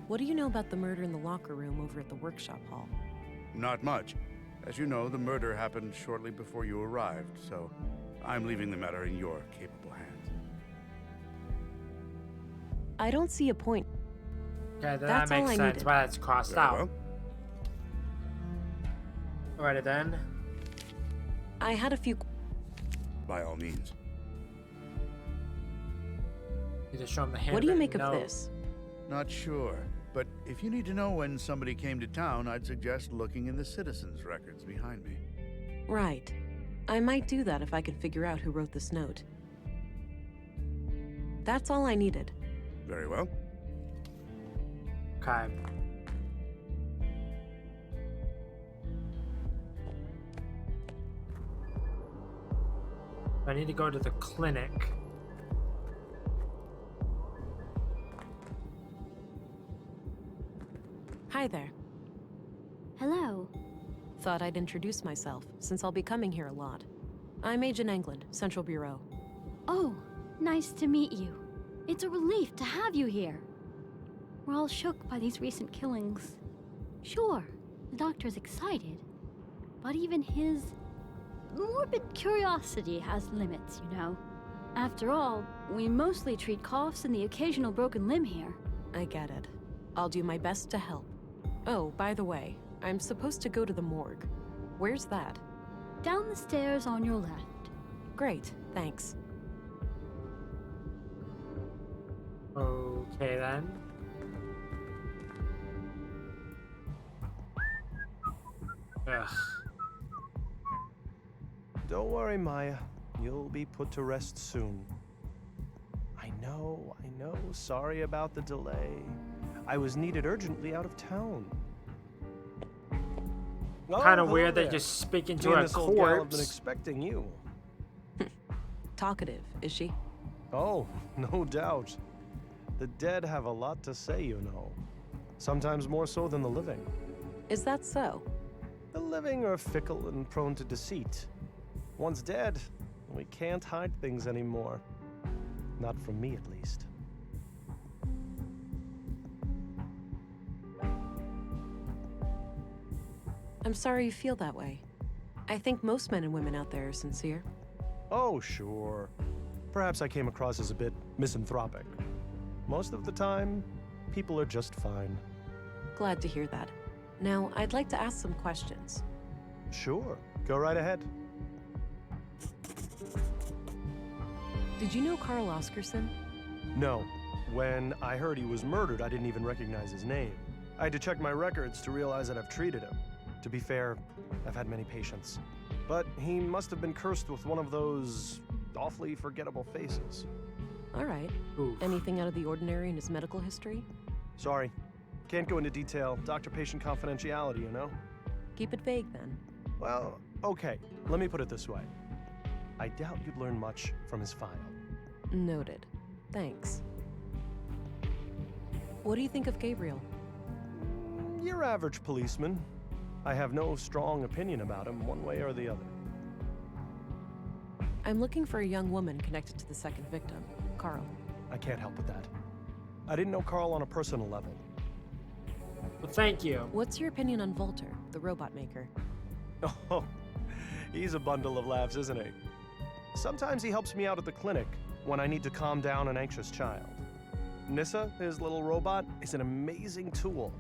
What do you know about the murder in the locker room over at the workshop hall? Not much. As you know, the murder happened shortly before you arrived, so I'm leaving the matter in your capable hands. I don't see a point. Okay, then That's that all makes I sense needed. why it's crossed Very out. well. Alrighty then. I had a few... By all means. You just show him the What do you handwritten make of note. this? Not sure, but if you need to know when somebody came to town, I'd suggest looking in the citizens' records behind me. Right. I might do that if I can figure out who wrote this note. That's all I needed. Very well. Okay. I need to go to the clinic. Hi there. Hello. Thought I'd introduce myself, since I'll be coming here a lot. I'm Agent England, Central Bureau. Oh, nice to meet you. It's a relief to have you here. We're all shook by these recent killings. Sure, the doctor's excited, but even his morbid curiosity has limits, you know. After all, we mostly treat coughs and the occasional broken limb here. I get it. I'll do my best to help. Oh, by the way, I'm supposed to go to the morgue. Where's that? Down the stairs on your left. Great, thanks. Okay then. Ugh. Don't worry, Maya. You'll be put to rest soon. I know. Sorry about the delay. I was needed urgently out of town. Kind of hello weird there. that you're speaking Me to and a this old gal have been corpse. expecting you. Talkative, is she? Oh, no doubt. The dead have a lot to say, you know. Sometimes more so than the living. Is that so? The living are fickle and prone to deceit. Once dead, we can't hide things anymore. Not from me, at least. I'm sorry you feel that way. I think most men and women out there are sincere. Oh, sure. Perhaps I came across as a bit misanthropic. Most of the time, people are just fine. Glad to hear that. Now, I'd like to ask some questions. Sure, go right ahead. Did you know Carl Oscarson? No. When I heard he was murdered, I didn't even recognize his name. I had to check my records to realize that I've treated him. To be fair, I've had many patients. But he must have been cursed with one of those awfully forgettable faces. All right. Oof. Anything out of the ordinary in his medical history? Sorry. Can't go into detail. Doctor-patient confidentiality, you know? Keep it vague, then. Well, okay. Let me put it this way. I doubt you'd learn much from his file. Noted. Thanks. What do you think of Gabriel? Your average policeman. I have no strong opinion about him, one way or the other. I'm looking for a young woman connected to the second victim, Carl. I can't help with that. I didn't know Carl on a personal level. Well, thank you. What's your opinion on Volter, the robot maker? Oh, he's a bundle of laughs, isn't he? Sometimes he helps me out at the clinic when I need to calm down an anxious child. Nissa, his little robot, is an amazing tool.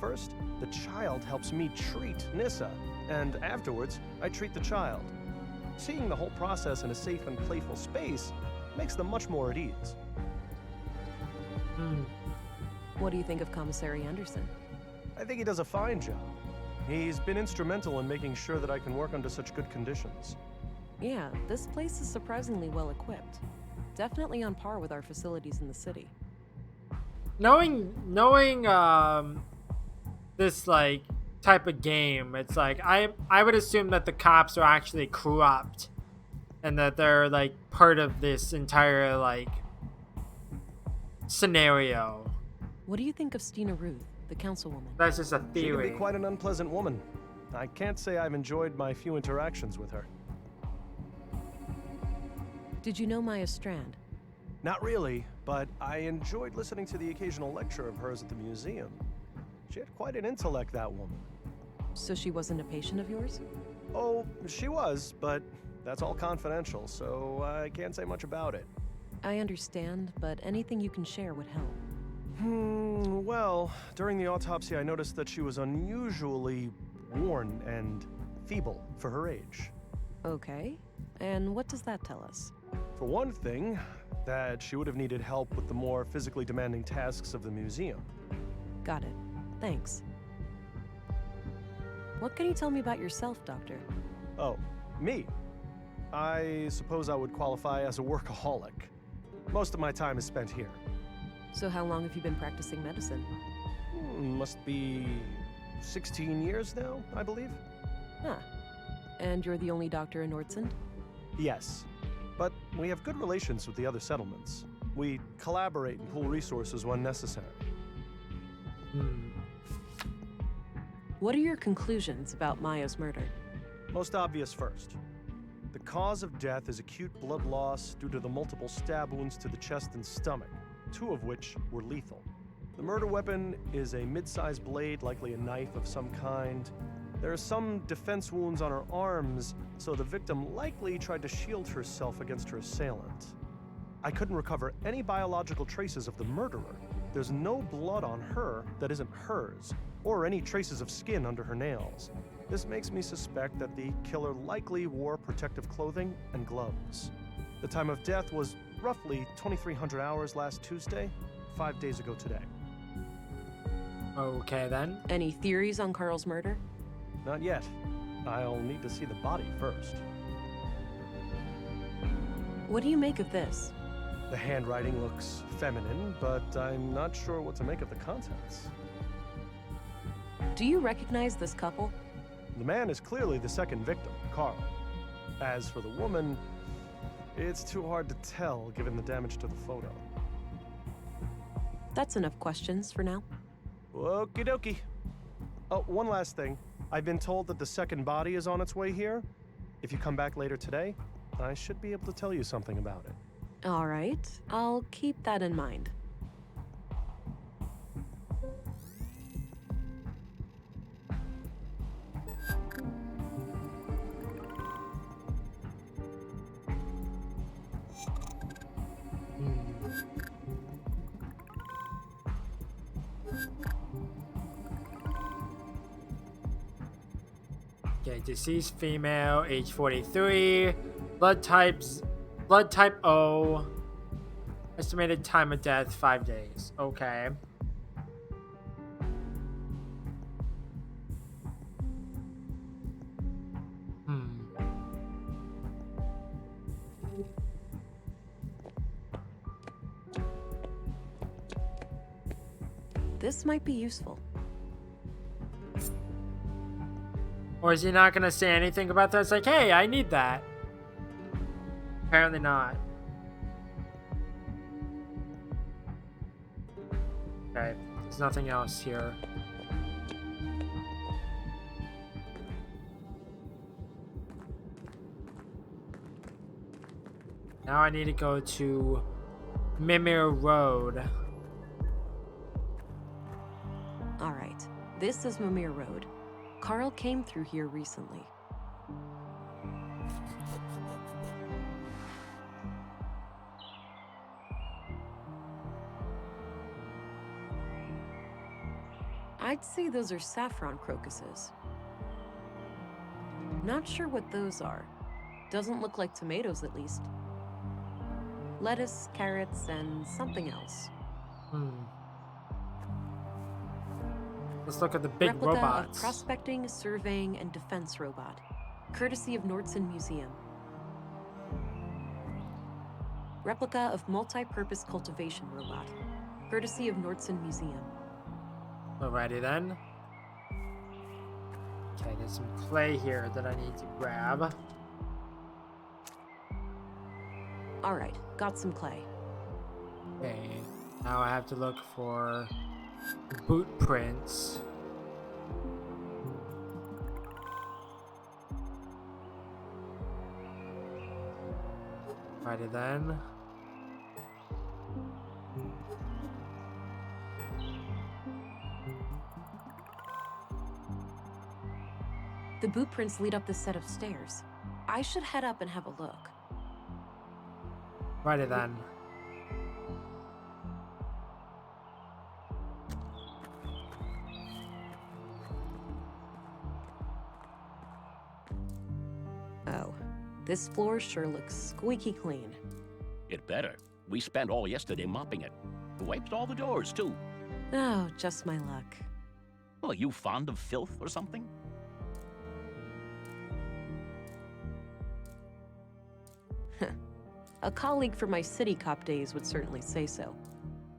First, the child helps me treat Nissa, and afterwards, I treat the child. Seeing the whole process in a safe and playful space makes them much more at ease. What do you think of Commissary Anderson? I think he does a fine job. He's been instrumental in making sure that I can work under such good conditions. Yeah, this place is surprisingly well equipped. Definitely on par with our facilities in the city. Knowing this like type of game, it's like I would assume that the cops are actually corrupt and that they're like part of this entire like scenario. What do you think of Stina Ruth, the councilwoman? That's just a She can theory. be quite an unpleasant woman. I can't say I've enjoyed my few interactions with her. Did you know Maya Strand? Not really, but I enjoyed listening to the occasional lecture of hers at the museum. She had quite an intellect, that woman. So she wasn't a patient of yours? Oh, she was, but that's all confidential, so I can't say much about it. I understand, but anything you can share would help. Well, during the autopsy I noticed that she was unusually worn and feeble for her age. Okay, and what does that tell us? For one thing, that she would have needed help with the more physically demanding tasks of the museum. Got it. Thanks. What can you tell me about yourself, Doctor? Oh, me? I suppose I would qualify as a workaholic. Most of my time is spent here. So how long have you been practicing medicine? Must be 16 years now, I believe. Huh. And you're the only doctor in Nordsund? Yes, but we have good relations with the other settlements. We collaborate and pool resources when necessary. What are your conclusions about Maya's murder? Most obvious first. The cause of death is acute blood loss due to the multiple stab wounds to the chest and stomach, 2 of which were lethal. The murder weapon is a mid-sized blade, likely a knife of some kind. There are some defense wounds on her arms, so the victim likely tried to shield herself against her assailant. I couldn't recover any biological traces of the murderer. There's no blood on her that isn't hers, or any traces of skin under her nails. This makes me suspect that the killer likely wore protective clothing and gloves. The time of death was roughly 2300 hours last Tuesday, 5 days ago today. Okay, then. Any theories on Carl's murder? Not yet. I'll need to see the body first. What do you make of this? The handwriting looks feminine, but I'm not sure what to make of the contents. Do you recognize this couple? The man is clearly the second victim, Carl. As for the woman, it's too hard to tell given the damage to the photo. That's enough questions for now. Okie dokie. Oh, one last thing. I've been told that the second body is on its way here. If you come back later today, I should be able to tell you something about it. All right, I'll keep that in mind. Okay, deceased female, age 43, blood type O, estimated time of death 5 days. Okay. This might be useful. Or is he not gonna say anything about that? It's like, hey, I need that. Apparently not. Okay, there's nothing else here. Now I need to go to Mimir Road. All right, this is Mimir Road. Carl came through here recently. I'd say those are saffron crocuses. Not sure what those are. Doesn't look like tomatoes, at least. Lettuce, carrots, and something else. Let's look at the big Replica robots. Of prospecting, surveying, and defense robot, courtesy of Nordsund Museum. Replica of multi-purpose cultivation robot, courtesy of Nordsund Museum. Alrighty then. Okay, there's some clay here that I need to grab. Alright, got some clay. Okay, now I have to look for boot prints. Alrighty then. The boot prints lead up this set of stairs. I should head up and have a look. Alrighty then. Oh, this floor sure looks squeaky clean. It better. We spent all yesterday mopping it. Wiped all the doors, too. Oh, just my luck. Well, are you fond of filth or something? A colleague from my city cop days would certainly say so.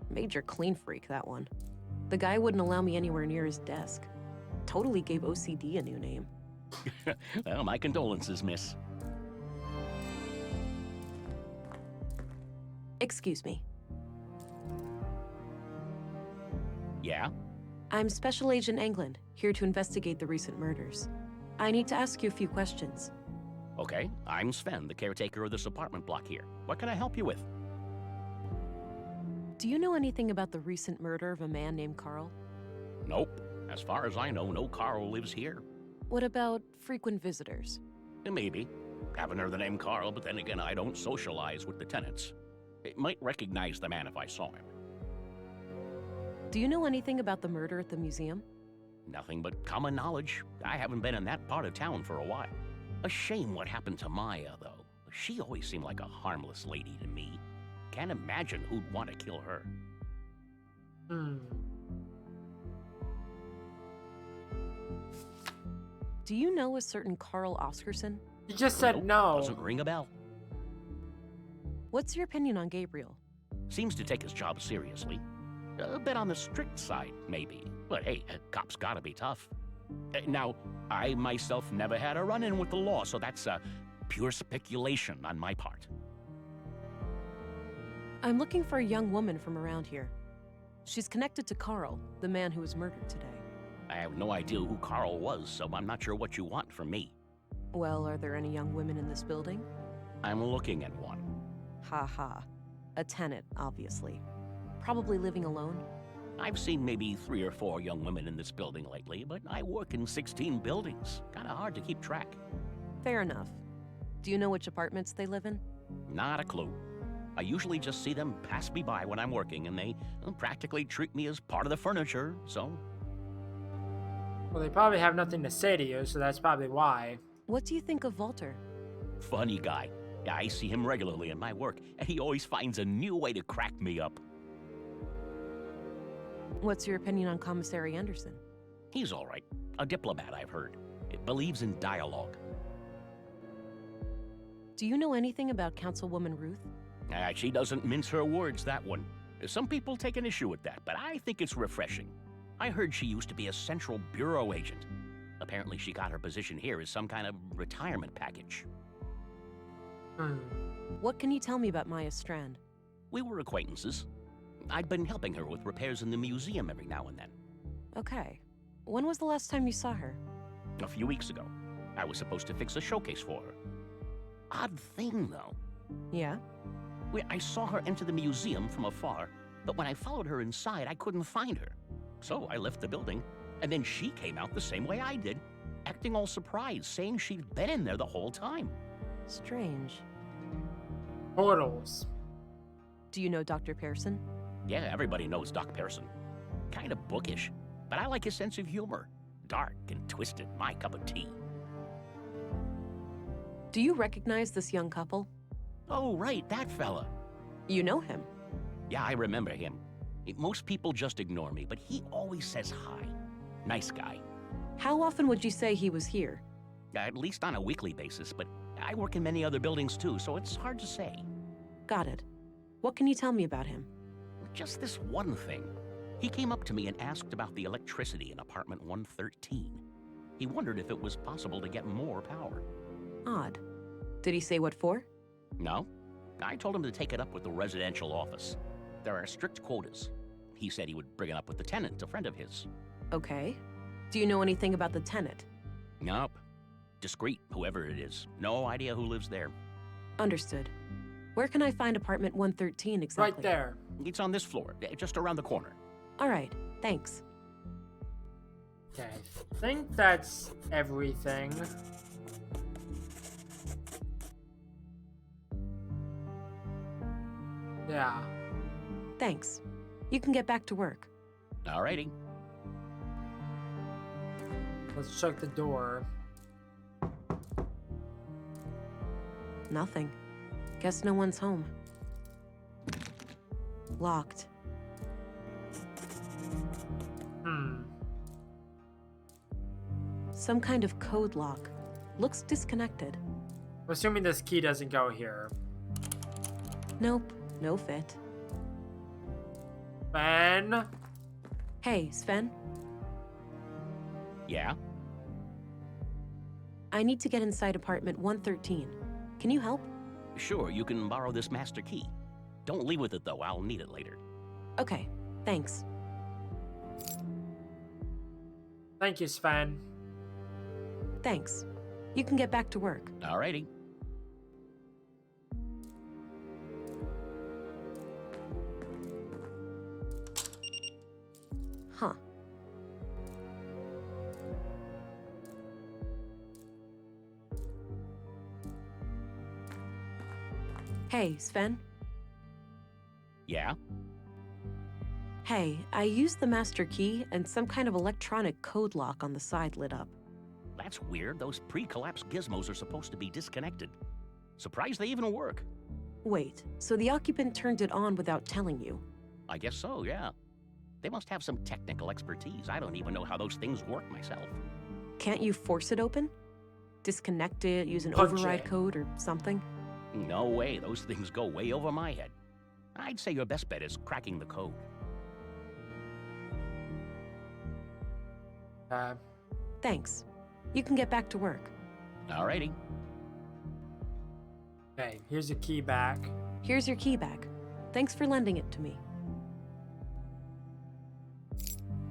Major clean freak, that one. The guy wouldn't allow me anywhere near his desk. Totally gave OCD a new name. Well, my condolences, miss. Excuse me. Yeah? I'm Special Agent England, here to investigate the recent murders. I need to ask you a few questions. Okay, I'm Sven, the caretaker of this apartment block here. What can I help you with? Do you know anything about the recent murder of a man named Carl? Nope. As far as I know, no Carl lives here. What about frequent visitors? Maybe. Haven't heard the name Carl, but then again, I don't socialize with the tenants. I might recognize the man if I saw him. Do you know anything about the murder at the museum? Nothing but common knowledge. I haven't been in that part of town for a while. A shame what happened to Maya, though. She always seemed like a harmless lady to me. Can't imagine who'd want to kill her. Do you know a certain Carl Oscarson? You just said Nope, no. Doesn't ring a bell. What's your opinion on Gabriel? Seems to take his job seriously. A bit on the strict side, maybe. But hey, cops gotta be tough. Now, I myself never had a run-in with the law, so that's pure speculation on my part. I'm looking for a young woman from around here. She's connected to Carl, the man who was murdered today. I have no idea who Carl was, so I'm not sure what you want from me. Well, are there any young women in this building? I'm looking at one. Ha ha. A tenant, obviously. Probably living alone? I've seen maybe 3 or 4 young women in this building lately, but I work in 16 buildings. Kinda hard to keep track. Fair enough. Do you know which apartments they live in? Not a clue. I usually just see them pass me by when I'm working, and they practically treat me as part of the furniture, so... Well, they probably have nothing to say to you, so that's probably why. What do you think of Walter? Funny guy. Yeah, I see him regularly in my work, and he always finds a new way to crack me up. What's your opinion on Commissary Anderson? He's all right. A diplomat, I've heard. It believes in dialogue. Do you know anything about Councilwoman Ruth? She doesn't mince her words, that one. Some people take an issue with that, but I think it's refreshing. I heard she used to be a Central Bureau agent. Apparently she got her position here as some kind of retirement package. What can you tell me about Maya Strand? We were acquaintances. I'd been helping her with repairs in the museum every now and then. Okay. When was the last time you saw her? A few weeks ago. I was supposed to fix a showcase for her. Odd thing, though. Yeah? I saw her enter the museum from afar, but when I followed her inside, I couldn't find her. So I left the building, and then she came out the same way I did, acting all surprised, saying she'd been in there the whole time. Strange. Portals. Do you know Dr. Pearson? Yeah, everybody knows Doc Pearson. Kind of bookish, but I like his sense of humor. Dark and twisted, my cup of tea. Do you recognize this young couple? Oh, right, that fella. You know him? Yeah, I remember him. Most people just ignore me, but he always says hi. Nice guy. How often would you say he was here? At least on a weekly basis, but I work in many other buildings too, so it's hard to say. Got it. What can you tell me about him? Just this one thing. He came up to me and asked about the electricity in apartment 113. He wondered if it was possible to get more power. Odd. Did he say what for? No. I told him to take it up with the residential office. There are strict quotas. He said he would bring it up with the tenant, a friend of his. Okay. Do you know anything about the tenant? Nope. Discreet, whoever it is. No idea who lives there. Understood. Where can I find apartment 113 exactly? Right there. It's on this floor, just around the corner. All right, thanks. Okay, I think that's everything. Yeah. Thanks. You can get back to work. Alrighty. Let's check the door. Nothing. Guess no one's home. Locked. Some kind of code lock. Looks disconnected. I'm assuming this key doesn't go here. Nope, no fit. Sven? Hey, Sven? Yeah? I need to get inside apartment 113. Can you help? Sure, you can borrow this master key. Don't leave with it, though. I'll need it later. Okay, thanks. Thank you, Sven. Thanks. You can get back to work. Alrighty. Huh. Hey, Sven? Yeah? Hey, I used the master key and some kind of electronic code lock on the side lit up. That's weird. Those pre-collapse gizmos are supposed to be disconnected. Surprised they even work. Wait, so the occupant turned it on without telling you? I guess so, yeah. They must have some technical expertise. I don't even know how those things work myself. Can't you force it open? Disconnect it, use an Punch override it. code or something? No way. Those things go way over my head. I'd say your best bet is cracking the code. Thanks. You can get back to work. Alrighty. Okay, here's your key back. Here's your key back. Thanks for lending it to me.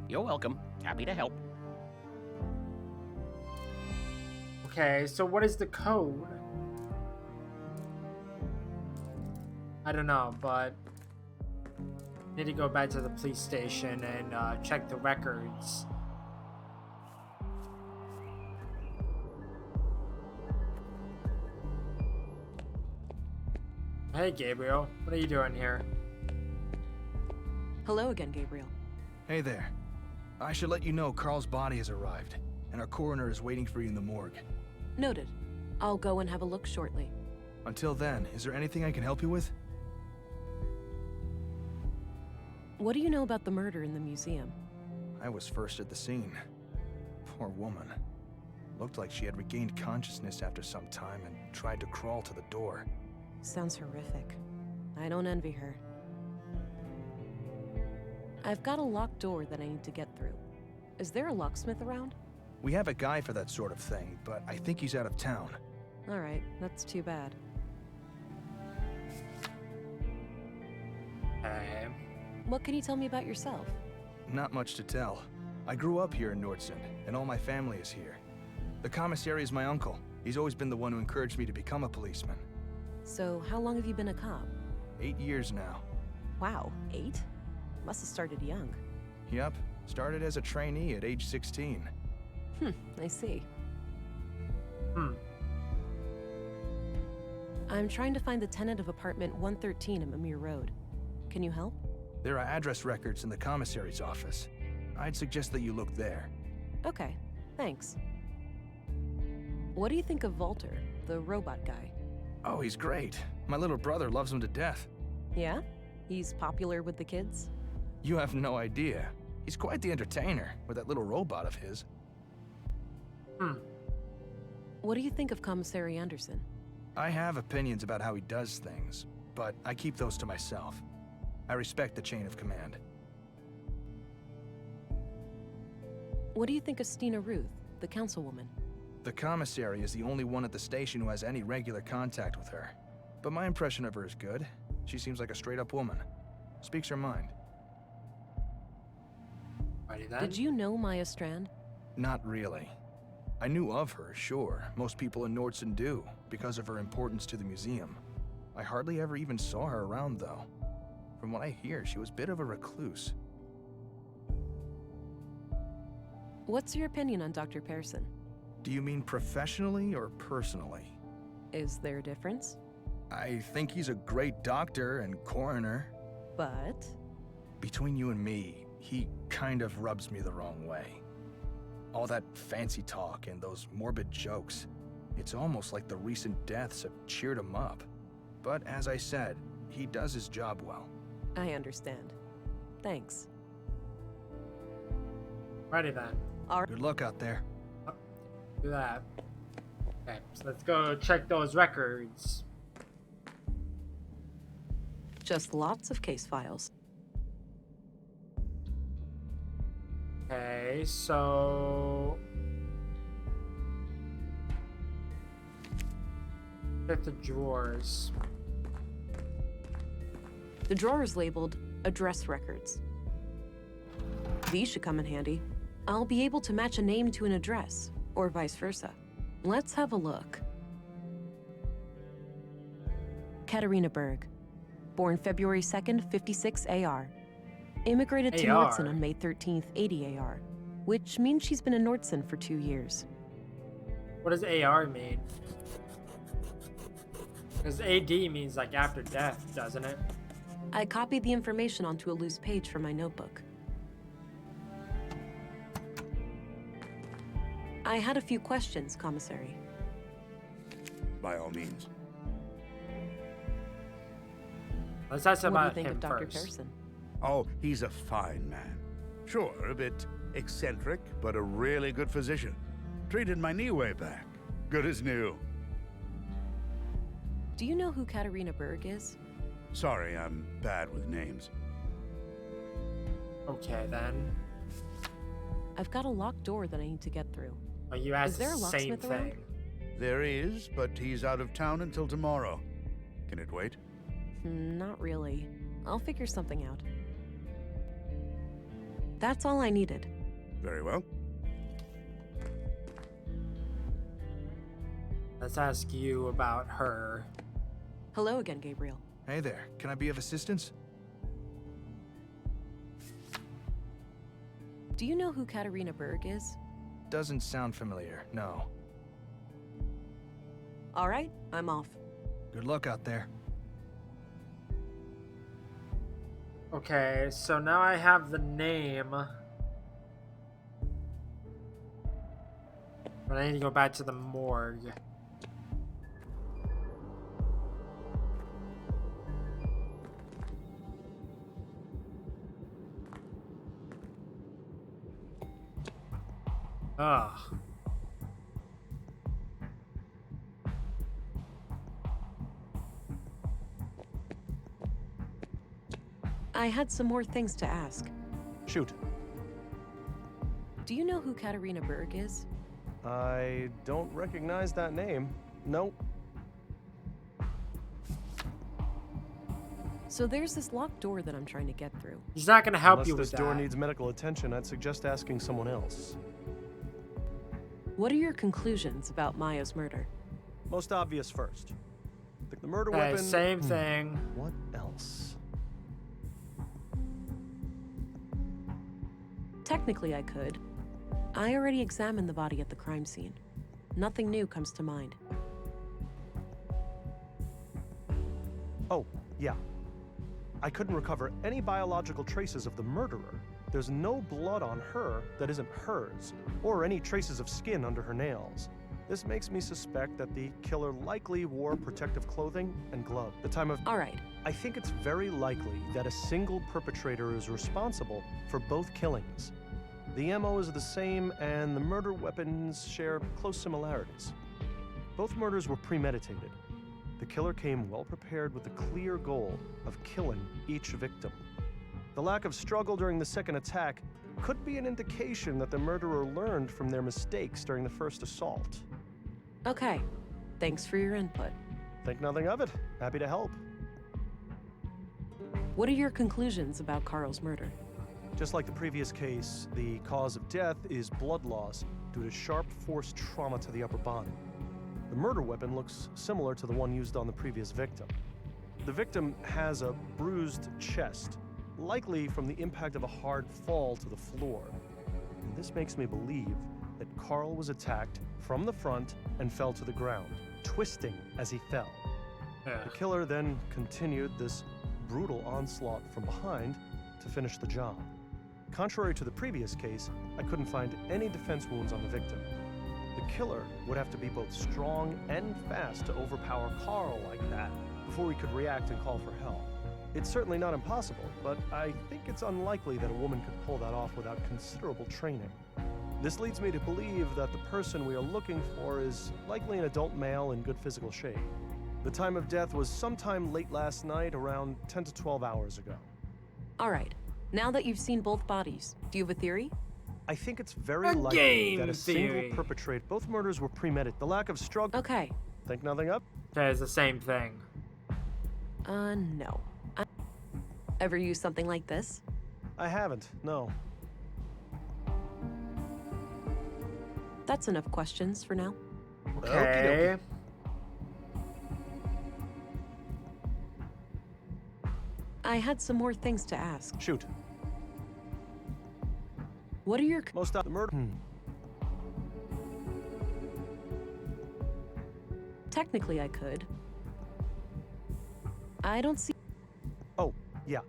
You're welcome. Happy to help. Okay, so what is the code? I don't know, but need to go back to the police station and check the records. Hey, Gabriel. What are you doing here? Hello again, Gabriel. Hey there. I should let you know Carl's body has arrived, and our coroner is waiting for you in the morgue. Noted. I'll go and have a look shortly. Until then, is there anything I can help you with? What do you know about the murder in the museum? I was first at the scene. Poor woman. Looked like she had regained consciousness after some time and tried to crawl to the door. Sounds horrific. I don't envy her. I've got a locked door that I need to get through. Is there a locksmith around? We have a guy for that sort of thing, but I think he's out of town. All right, that's too bad. What can you tell me about yourself? Not much to tell. I grew up here in Nordson, and all my family is here. The commissary is my uncle. He's always been the one who encouraged me to become a policeman. So, how long have you been a cop? 8 years now. Wow, 8? Must have started young. Yep, started as a trainee at age 16. I see. I'm trying to find the tenant of apartment 113 at Mimir Road. Can you help? There are address records in the commissary's office. I'd suggest that you look there. Okay, thanks. What do you think of Volter, the robot guy? Oh, he's great. My little brother loves him to death. Yeah? He's popular with the kids? You have no idea. He's quite the entertainer with that little robot of his. What do you think of Commissary Anderson? I have opinions about how he does things, but I keep those to myself. I respect the chain of command. What do you think of Stina Ruth, the councilwoman? The commissary is the only one at the station who has any regular contact with her. But my impression of her is good. She seems like a straight-up woman. Speaks her mind. Did you know Maya Strand? Not really. I knew of her, sure. Most people in Nordson do, because of her importance to the museum. I hardly ever even saw her around, though. From what I hear, she was a bit of a recluse. What's your opinion on Dr. Pearson? Do you mean professionally or personally? Is there a difference? I think he's a great doctor and coroner. But? Between you and me, he kind of rubs me the wrong way. All that fancy talk and those morbid jokes. It's almost like the recent deaths have cheered him up. But as I said, he does his job well. I understand. Thanks. Righty then. Good luck out there. Do that. Okay, so let's go check those records. Just lots of case files. Okay, so check the drawers. The drawer is labeled address records. These should come in handy. I'll be able to match a name to an address, or vice versa. Let's have a look. Katarina Berg. Born February 2nd, 56 AR. Immigrated to AR. Nordson on May 13th, 80 AR, which means she's been in Nordson for 2 years. What does AR mean? Because AD means like after death, doesn't it? I copied the information onto a loose page from my notebook. I had a few questions, Commissary. By all means. Let's ask What do you about think him of Dr. first. Pearson? Oh, he's a fine man. Sure, a bit eccentric, but a really good physician. Treated my knee way back. Good as new. Do you know who Katarina Berg is? Sorry, I'm bad with names. Okay, then. I've got a locked door that I need to get through. Oh, you asked Is there a the same locksmith around? thing. There is, but he's out of town until tomorrow. Can it wait? Not really. I'll figure something out. That's all I needed. Very well. Let's ask you about her. Hello again, Gabriel. Hey there, can I be of assistance? Do you know who Katarina Berg is? Doesn't sound familiar, no. All right, I'm off. Good luck out there. Okay, so now I have the name. But I need to go back to the morgue. Ugh. I had some more things to ask. Shoot. Do you know who Katarina Berg is? I don't recognize that name. Nope. So there's this locked door that I'm trying to get through. He's not gonna help Unless you with this that. door needs medical attention, I'd suggest asking someone else. What are your conclusions about Maya's murder? Most obvious first. The murder Okay, weapon. same thing. What else? Technically, I could. I already examined the body at the crime scene. Nothing new comes to mind. Oh, yeah. I couldn't recover any biological traces of the murderer. There's no blood on her that isn't hers, or any traces of skin under her nails. This makes me suspect that the killer likely wore protective clothing and gloves. The time of... All right. I think it's very likely that a single perpetrator is responsible for both killings. The MO is the same, and the murder weapons share close similarities. Both murders were premeditated. The killer came well prepared with the clear goal of killing each victim. The lack of struggle during the second attack could be an indication that the murderer learned from their mistakes during the first assault. Okay. Thanks for your input. Think nothing of it. Happy to help. What are your conclusions about Carl's murder? Just like the previous case, the cause of death is blood loss due to sharp force trauma to the upper body. The murder weapon looks similar to the one used on the previous victim. The victim has a bruised chest, likely from the impact of a hard fall to the floor. And this makes me believe that Carl was attacked from the front and fell to the ground, twisting as he fell. The killer then continued this brutal onslaught from behind to finish the job. Contrary to the previous case, I couldn't find any defense wounds on the victim. The killer would have to be both strong and fast to overpower Carl like that before he could react and call for help. It's certainly not impossible, but I think it's unlikely that a woman could pull that off without considerable training. This leads me to believe that the person we are looking for is likely an adult male in good physical shape. The time of death was sometime late last night, around 10 to 12 hours ago. All right. Now that you've seen both bodies, do you have a theory? I think it's very A likely game that a single theory. perpetrator. Both murders were premeditated. The lack of struggle. Okay. Think nothing up? Okay, it's the same thing. No. Ever use something like this? I haven't, no. That's enough questions for now. Okay. I had some more things to ask. Shoot. What are your... Most of the murder. Technically, I could. I don't see... Oh, yeah.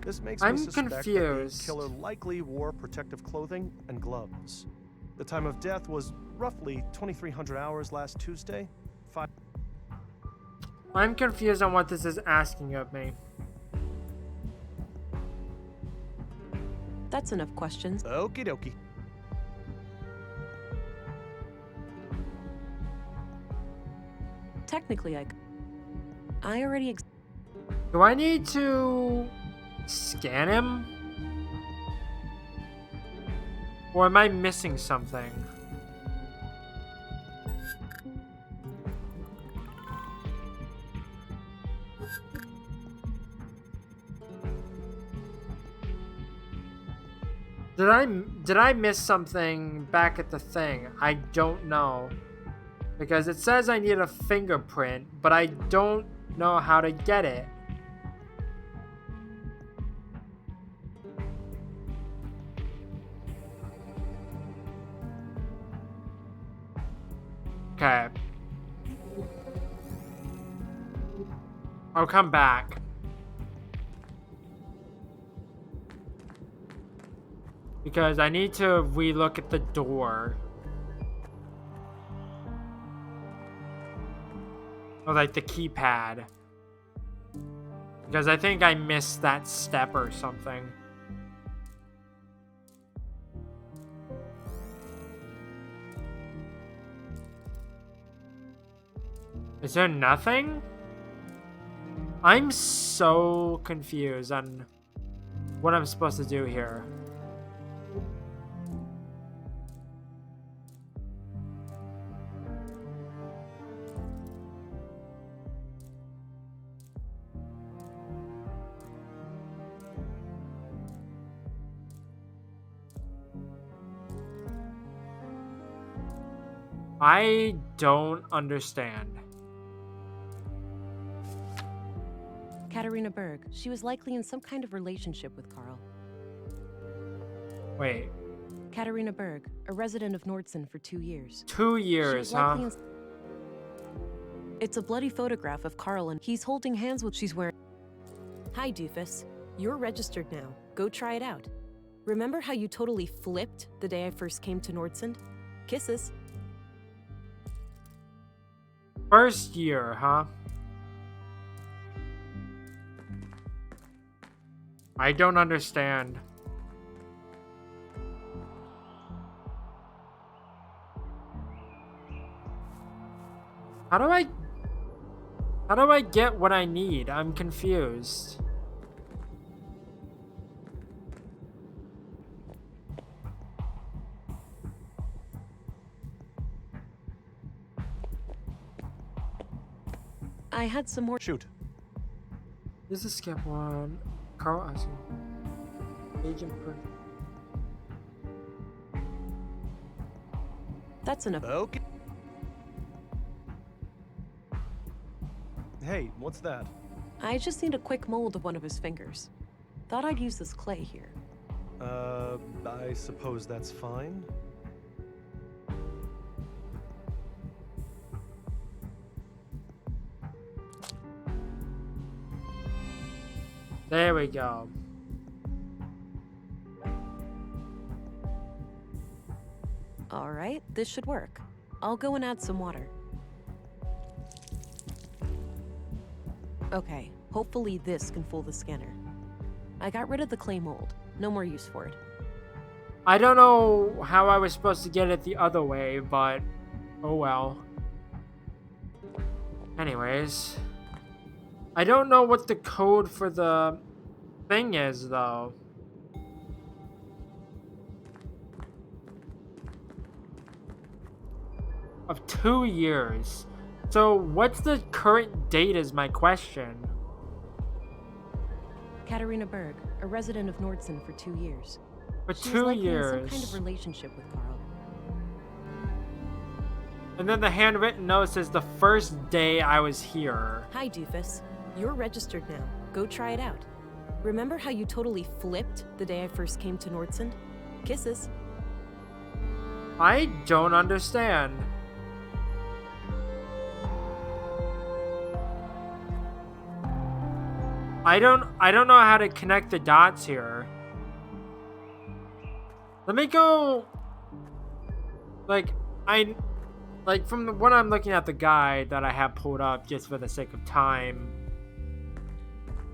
This makes I'm me suspect that the confused. killer likely wore protective clothing and gloves. The time of death was roughly 2300 hours last Tuesday. I'm confused on what this is asking of me. That's enough questions. Okie dokie. Technically, I already... Do I need to scan him? Or am I missing something? Did I miss something back at the thing? I don't know. Because it says I need a fingerprint, but I don't know how to get it. Okay. I'll come back. Because I need to relook at the door. Or like the keypad. Because I think I missed that step or something. Is there nothing? I'm so confused on what I'm supposed to do here. I don't understand. Katarina Berg. She was likely in some kind of relationship with Carl. Wait. Katarina Berg, a resident of Nordson for 2 years. 2 years, huh? It's a bloody photograph of Carl and he's holding hands with she's wearing... Hi, doofus. You're registered now. Go try it out. Remember how you totally flipped the day I first came to Nordson? Kisses. First year, huh? I don't understand. How do I get what I need? I'm confused. I had some more... Shoot. This is skip one. Carl asking. Agent per... That's enough. Okay. Hey, what's that? I just need a quick mold of one of his fingers. Thought I'd use this clay here. I suppose that's fine. There we go. All right, this should work. I'll go and add some water. Okay, hopefully this can fool the scanner. I got rid of the clay mold. No more use for it. I don't know how I was supposed to get it the other way, but oh well. Anyways, I don't know what the code for the thing is, though. Of 2 years. So, what's the current date is my question. Katarina Berg, a resident of Nordson for 2 years. For She's 2 likely in years. some kind of relationship with Carl. And then the handwritten note says the first day I was here. Hi, doofus. You're registered now. Go try it out. Remember how you totally flipped the day I first came to Nordson? Kisses. I don't understand. I don't know how to connect the dots here. Let me go. Like from what I'm looking at the guide that I have pulled up just for the sake of time,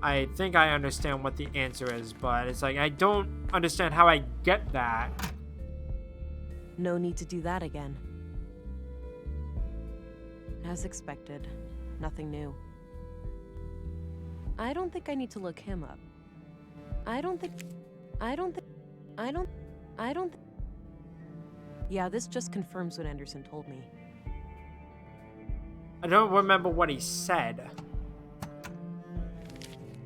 I think I understand what the answer is, but it's like I don't understand how I get that. No need to do that again. As expected, nothing new. I don't think I need to look him up. Yeah, this just confirms what Anderson told me. I don't remember what he said.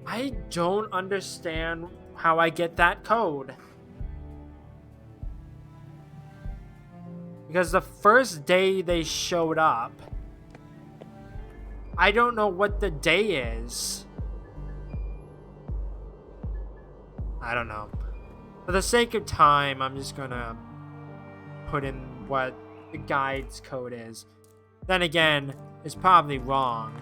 I don't understand how I get that code. Because the first day they showed up, I don't know what the day is. I don't know. For the sake of time, I'm just gonna put in what the guide's code is. Then again, it's probably wrong.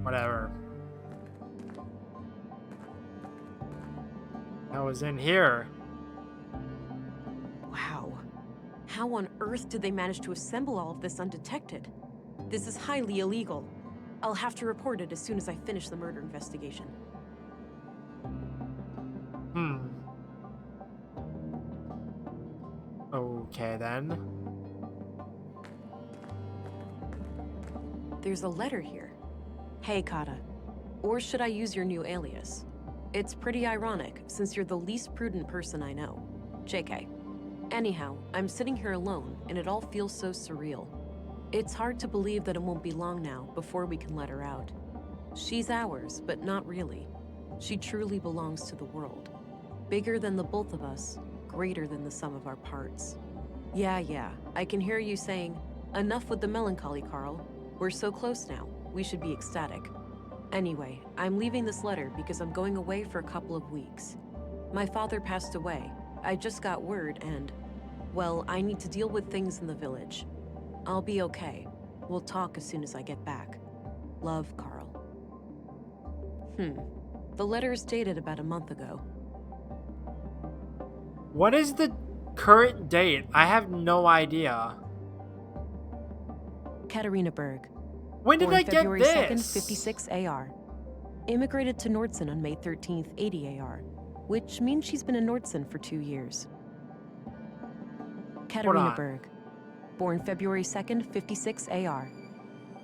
Whatever. I was in here. Wow. How on earth did they manage to assemble all of this undetected? This is highly illegal. I'll have to report it as soon as I finish the murder investigation. Okay then. There's a letter here. Hey, Kata. Or should I use your new alias? It's pretty ironic, since you're the least prudent person I know. JK. Anyhow, I'm sitting here alone, and it all feels so surreal. It's hard to believe that it won't be long now before we can let her out. She's ours, but not really. She truly belongs to the world. Bigger than the both of us, greater than the sum of our parts. Yeah, I can hear you saying, enough with the melancholy, Carl. We're so close now, we should be ecstatic. Anyway, I'm leaving this letter because I'm going away for a couple of weeks. My father passed away. I just got word and, well, I need to deal with things in the village. I'll be okay. We'll talk as soon as I get back. Love, Carl. The letter is dated about a month ago. What is the current date? I have no idea. Katarina Berg. When did I get February this? 2nd, 56 AR. Immigrated to Nordson on May 13th, 80 AR, which means she's been in Nordson for 2 years. Katarina Berg. Born February 2nd, 56 AR.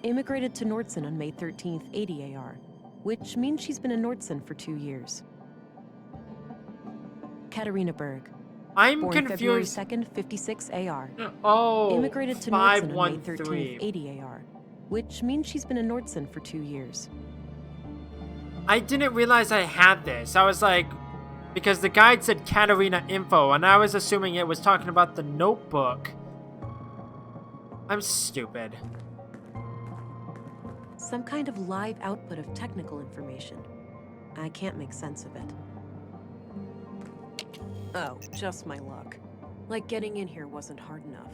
Immigrated to Nordson on May 13th, 80 AR, which means she's been in Nordson for 2 years. Katarina Berg. I'm Born February confused. 2nd, 56 AR. Oh, Immigrated to Nordson on May 513. 13th, 80 AR, which means she's been in Nordson for 2 years. I didn't realize I had this. I was like, because the guide said Katarina info, and I was assuming it was talking about the notebook. I'm stupid. Some kind of live output of technical information. I can't make sense of it. Oh, just my luck. Like getting in here wasn't hard enough.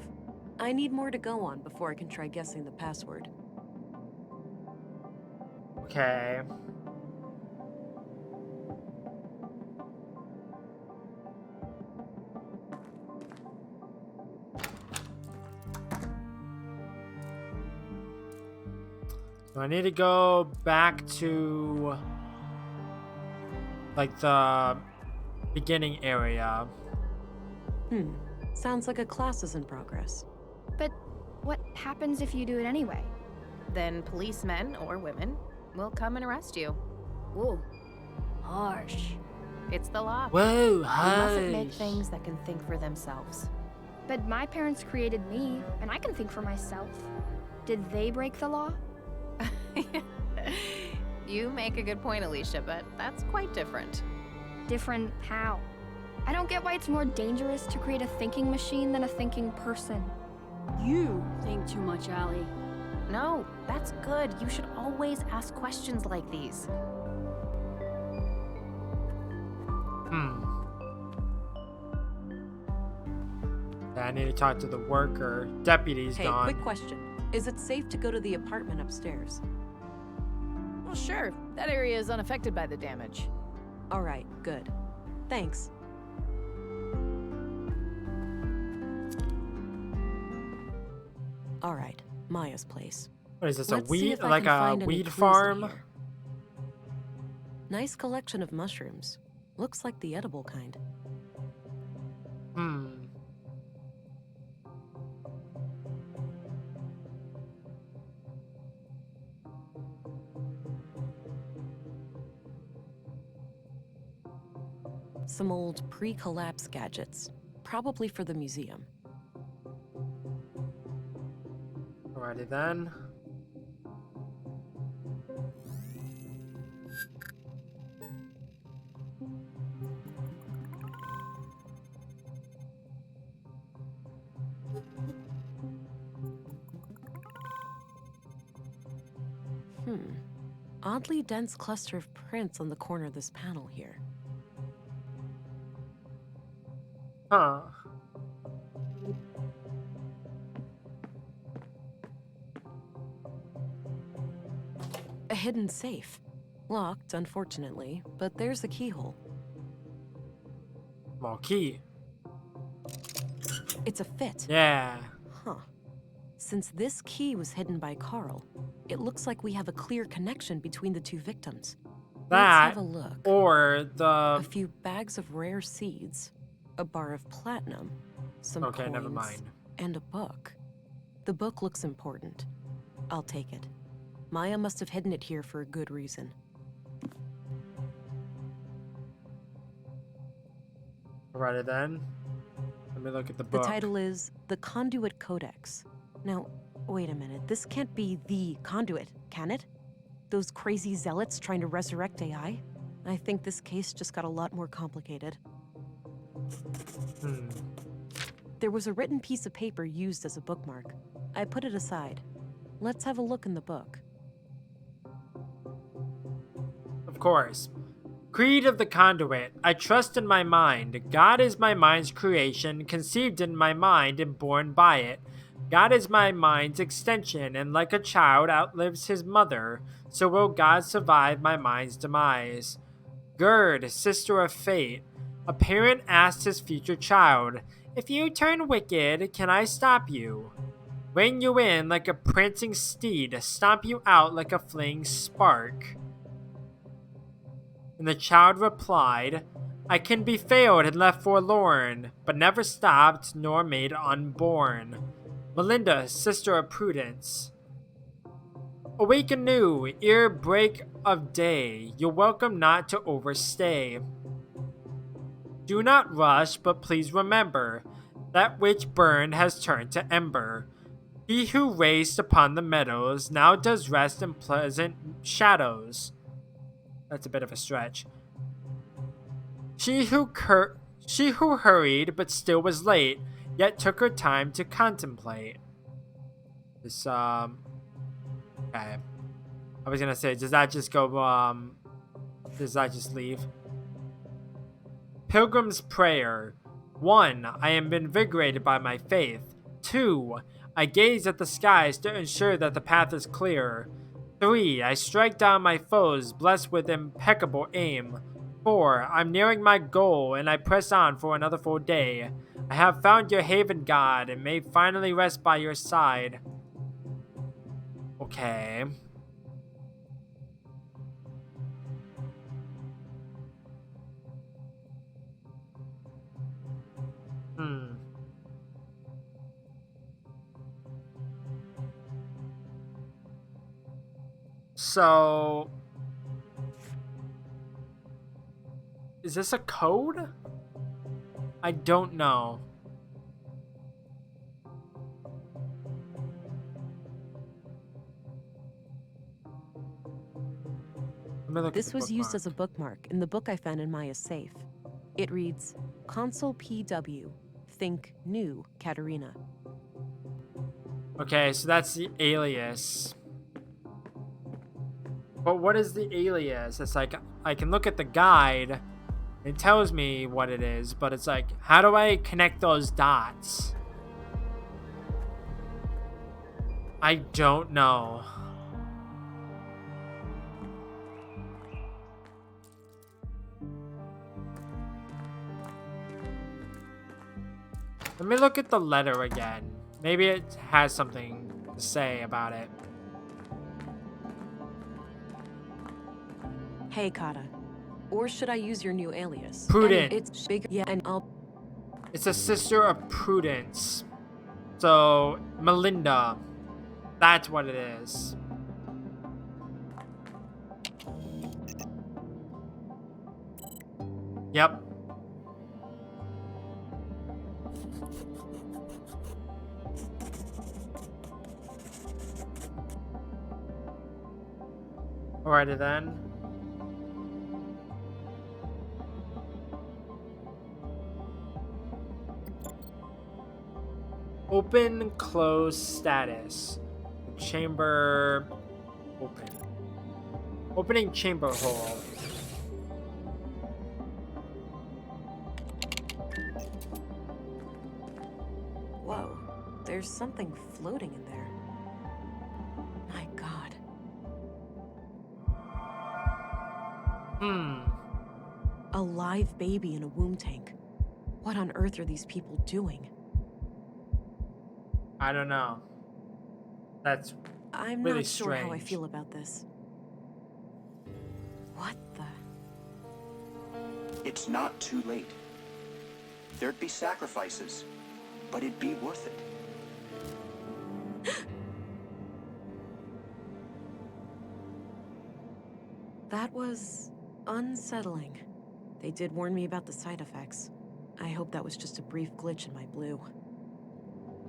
I need more to go on before I can try guessing the password. Okay. So I need to go back to like the beginning area. Sounds like a class is in progress. But what happens if you do it anyway? Then policemen or women will come and arrest you. Ooh, harsh. It's the law. Whoa, You mustn't make hush. things that can think for themselves. But my parents created me, and I can think for myself. Did they break the law? You make a good point, Alicia, but that's quite different. Different how? I don't get why it's more dangerous to create a thinking machine than a thinking person. You think too much, Allie. No, that's good. You should always ask questions like these. I need to talk to the worker. Deputy's Hey, gone. quick question. Is it safe to go to the apartment upstairs? Well, sure. That area is unaffected by the damage. All right, good. Thanks. All right, Maya's place. What is this, Let's a see weed, if I like can a find any weed clues in farm? here. Nice collection of mushrooms. Looks like the edible kind. Some old pre-collapse gadgets, probably for the museum. Alrighty then. Oddly dense cluster of prints on the corner of this panel here. Huh. A hidden safe. Locked, unfortunately, but there's the keyhole. Small key. It's a fit. Yeah. Huh. Since this key was hidden by Carl, it looks like we have a clear connection between the two victims. Let's That have a look. or the A few bags of rare seeds, a bar of platinum, some Okay, coins, never mind. and a book. The book looks important. I'll take it. Maya must have hidden it here for a good reason. Alrighty then. Let me look at the The book. title is The Conduit Codex. Now, wait a minute. This can't be the conduit, can it? Those crazy zealots trying to resurrect AI? I think this case just got a lot more complicated. There was a written piece of paper used as a bookmark. I put it aside. Let's have a look in the book. Of course. Creed of the Conduit. I trust in my mind. God is my mind's creation, conceived in my mind and born by it. God is my mind's extension, and like a child outlives his mother, so will God survive my mind's demise. Gerd, sister of fate. A parent asked his future child, "If you turn wicked, can I stop you? Rein you in like a prancing steed, stomp you out like a fleeing spark." And the child replied, "I can be failed and left forlorn, but never stopped nor made unborn." Melinda, sister of Prudence. Awake anew, ere break of day, you're welcome not to overstay. Do not rush, but please remember, that which burned has turned to ember. He who raced upon the meadows now does rest in pleasant shadows. That's a bit of a stretch. She who hurried but still was late, yet took her time to contemplate. This okay. I was gonna say, does that just go does that just leave? Pilgrim's Prayer. 1. I am invigorated by my faith. 2. I gaze at the skies to ensure that the path is clear. 3. I strike down my foes, blessed with impeccable aim. 4. I'm nearing my goal, and I press on for another full day. I have found your haven, God, and may finally rest by your side. Okay. So... is this a code? I don't know. This was used as a bookmark in the book I found in Maya's safe. It reads, Consul PW, think new Katerina. Okay, so that's the alias. But what is the alias? It's like, I can look at the guide. It tells me what it is, but it's like, how do I connect those dots? I don't know. Let me look at the letter again. Maybe it has something to say about it. Hey, Kata. Or should I use your new alias? Prudent. It's big, yeah, and I'll... It's a sister of Prudence. So, Melinda. That's what it is. Yep. Alrighty then. Open, close status. Chamber open. Opening chamber hole. Whoa, there's something floating in there. My God. A live baby in a womb tank. What on earth are these people doing? I don't know. That's I'm really not sure how I strange. feel about this. What the? It's not too late. There'd be sacrifices, but it'd be worth it. That was unsettling. They did warn me about the side effects. I hope that was just a brief glitch in my blue.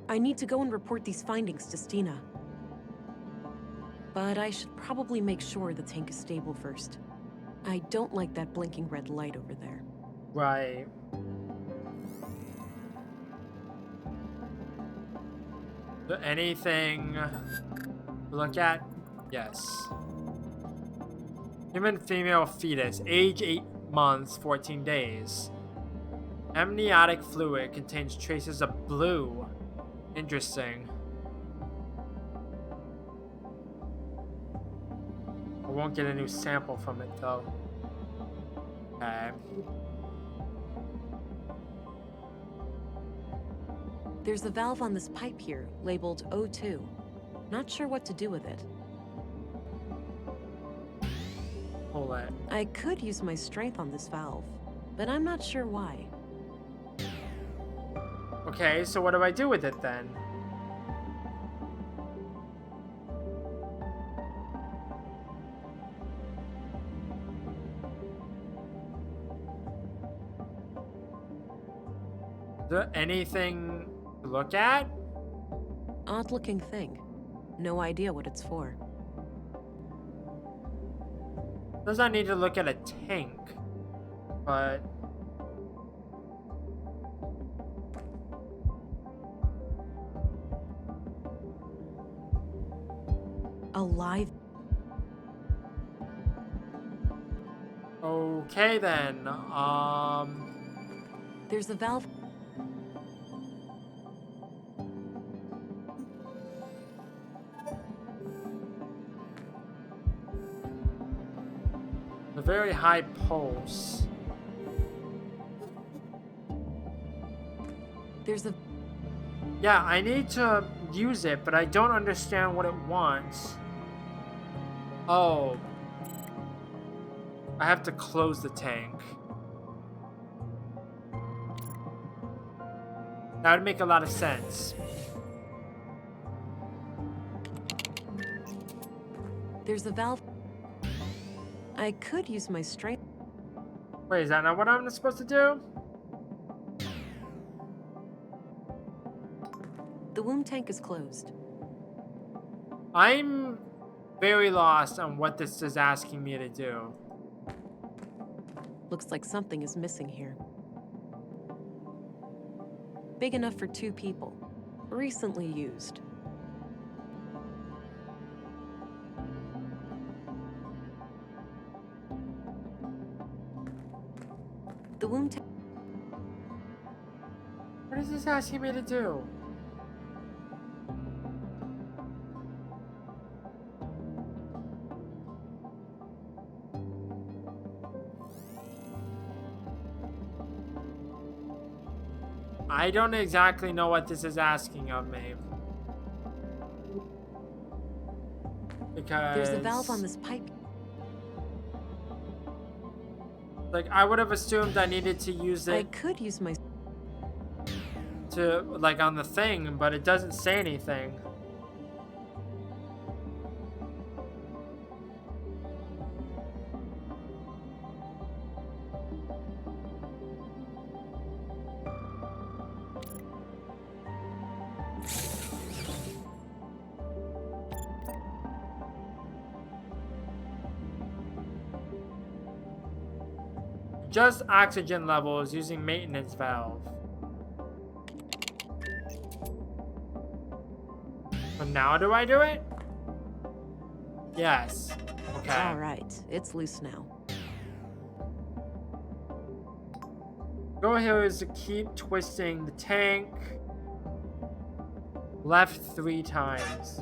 I need to go and report these findings to Stina. But I should probably make sure the tank is stable first. I don't like that blinking red light over there. Right. Is there anything to look at? Yes. Human female fetus, age 8 months, 14 days. Amniotic fluid contains traces of blue. Interesting. I won't get a new sample from it though. Okay. There's a valve on this pipe here, labeled O2. Not sure what to do with it. Pull it. I could use my strength on this valve, but I'm not sure why. Okay, so what do I do with it then? Is there anything to look at? Odd-looking thing. No idea what it's for. Does I need to look at a tank? But alive. Okay then. There's a valve. A very high pulse. There's a... Yeah, I need to use it, but I don't understand what it wants. Oh. I have to close the tank. That would make a lot of sense. There's a valve. I could use my strength. Wait, is that not what I'm supposed to do? The womb tank is closed. I'm very lost on what this is asking me to do. Looks like something is missing here. Big enough for 2 people. Recently used. The womb tank. What is this asking me to do? I don't exactly know what this is asking of me. Because There's a valve on this pipe. like I would have assumed I needed to use it. I could use my to like on the thing, but it doesn't say anything. Just oxygen levels using maintenance valve. But now do I do it? Yes. Okay. All right, it's loose now. Go here is to keep twisting the tank. Left 3 times.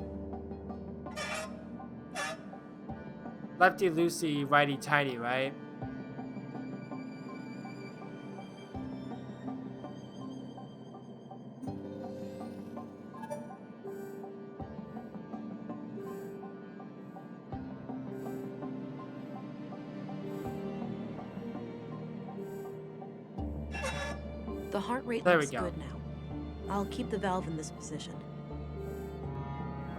Lefty loosey, righty tighty, right? The heart rate There we looks go. good now. I'll keep the valve in this position.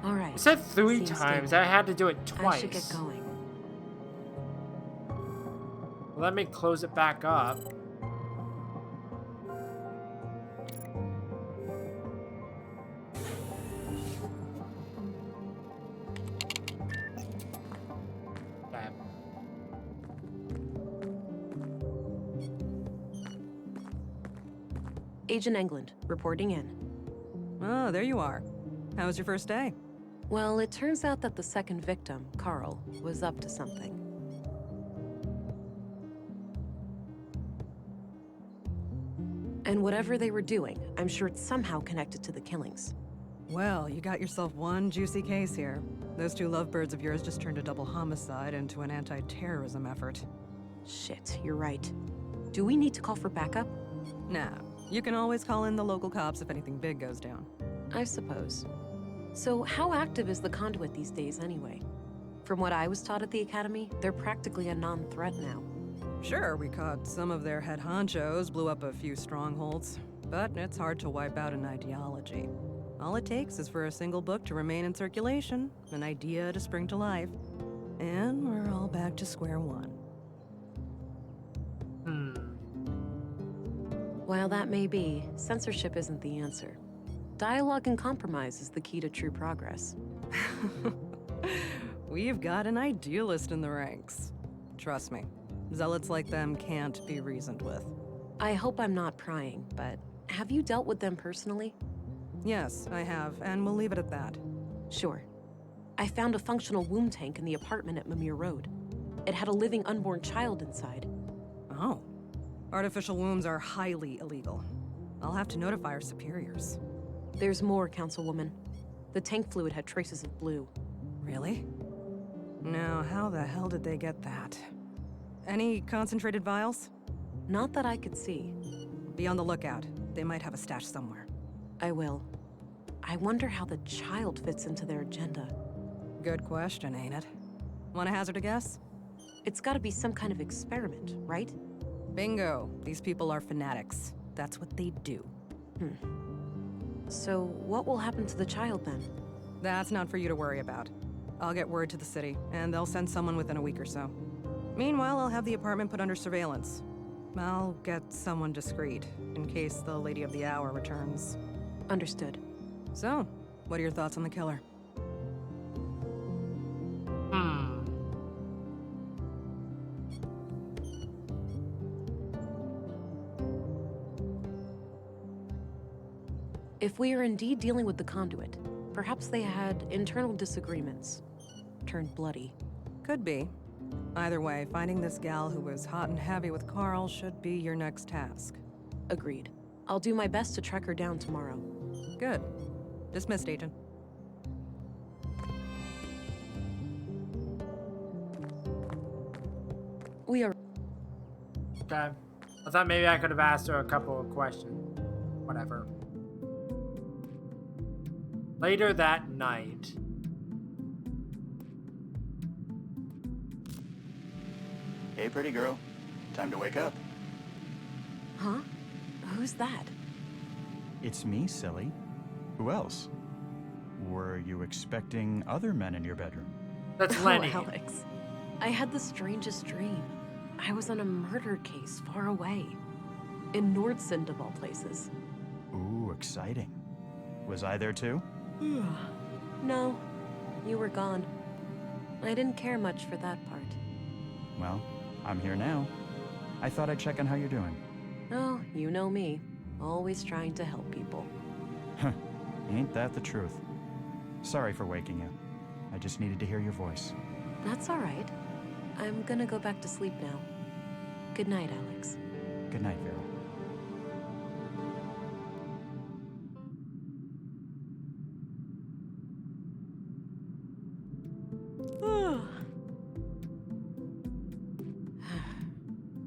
All right. I said 3 seems times. stable. I had to do it twice. I should get going. Let me close it back up. Okay. Agent England, reporting in. Oh, there you are. How was your first day? Well, it turns out that the second victim, Carl, was up to something. And whatever they were doing, I'm sure it's somehow connected to the killings. Well, you got yourself one juicy case here. Those 2 lovebirds of yours just turned a double homicide into an anti-terrorism effort. Shit, you're right. Do we need to call for backup? Nah, you can always call in the local cops if anything big goes down. I suppose. So how active is the conduit these days anyway? From what I was taught at the academy, they're practically a non-threat now. Sure, we caught some of their head honchos, blew up a few strongholds, but it's hard to wipe out an ideology. All it takes is for a single book to remain in circulation, an idea to spring to life, and we're all back to square one. While that may be, censorship isn't the answer. Dialogue and compromise is the key to true progress. We've got an idealist in the ranks. Trust me, zealots like them can't be reasoned with. I hope I'm not prying, but have you dealt with them personally? Yes, I have, and we'll leave it at that. Sure. I found a functional womb tank in the apartment at Mimir Road. It had a living unborn child inside. Oh. Artificial wombs are highly illegal. I'll have to notify our superiors. There's more, Councilwoman. The tank fluid had traces of blue. Really? Now, how the hell did they get that? Any concentrated vials? Not that I could see. Be on the lookout. They might have a stash somewhere. I will. I wonder how the child fits into their agenda. Good question, ain't it? Want to hazard a guess? It's gotta be some kind of experiment, right? Bingo. These people are fanatics. That's what they do. So, what will happen to the child then? That's not for you to worry about. I'll get word to the city, and they'll send someone within a week or so. Meanwhile, I'll have the apartment put under surveillance. I'll get someone discreet, in case the lady of the hour returns. Understood. So, what are your thoughts on the killer? If we are indeed dealing with the conduit, perhaps they had internal disagreements. Turned bloody. Could be. Either way, finding this gal who was hot and heavy with Carl should be your next task. Agreed. I'll do my best to track her down tomorrow. Good. Dismissed, Agent. We are... Okay. I thought maybe I could have asked her a couple of questions. Whatever. Later that night... Hey, pretty girl. Time to wake up. Huh? Who's that? It's me, silly. Who else? Were you expecting other men in your bedroom? That's Lenny. Oh, Alex. I had the strangest dream. I was on a murder case far away. In Nordsund, of all places. Ooh, exciting. Was I there too? No. You were gone. I didn't care much for that part. Well, I'm here now. I thought I'd check on how you're doing. Oh, you know me. Always trying to help people. Ain't that the truth? Sorry for waking you. I just needed to hear your voice. That's all right. I'm gonna go back to sleep now. Good night, Alex. Good night, Vera.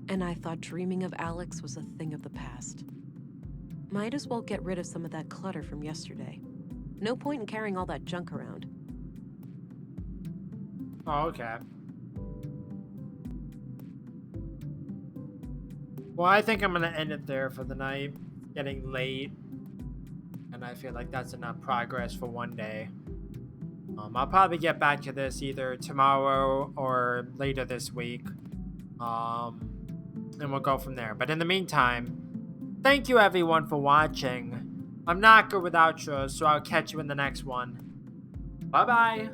And I thought dreaming of Alex was a thing of the past. Might as well get rid of some of that clutter from yesterday. No point in carrying all that junk around. Oh, okay. Well, I think I'm gonna end it there for the night. It's getting late. And I feel like that's enough progress for one day. I'll probably get back to this either tomorrow or later this week. And we'll go from there. But in the meantime, thank you everyone for watching. I'm not good with outros, so I'll catch you in the next one. Bye-bye.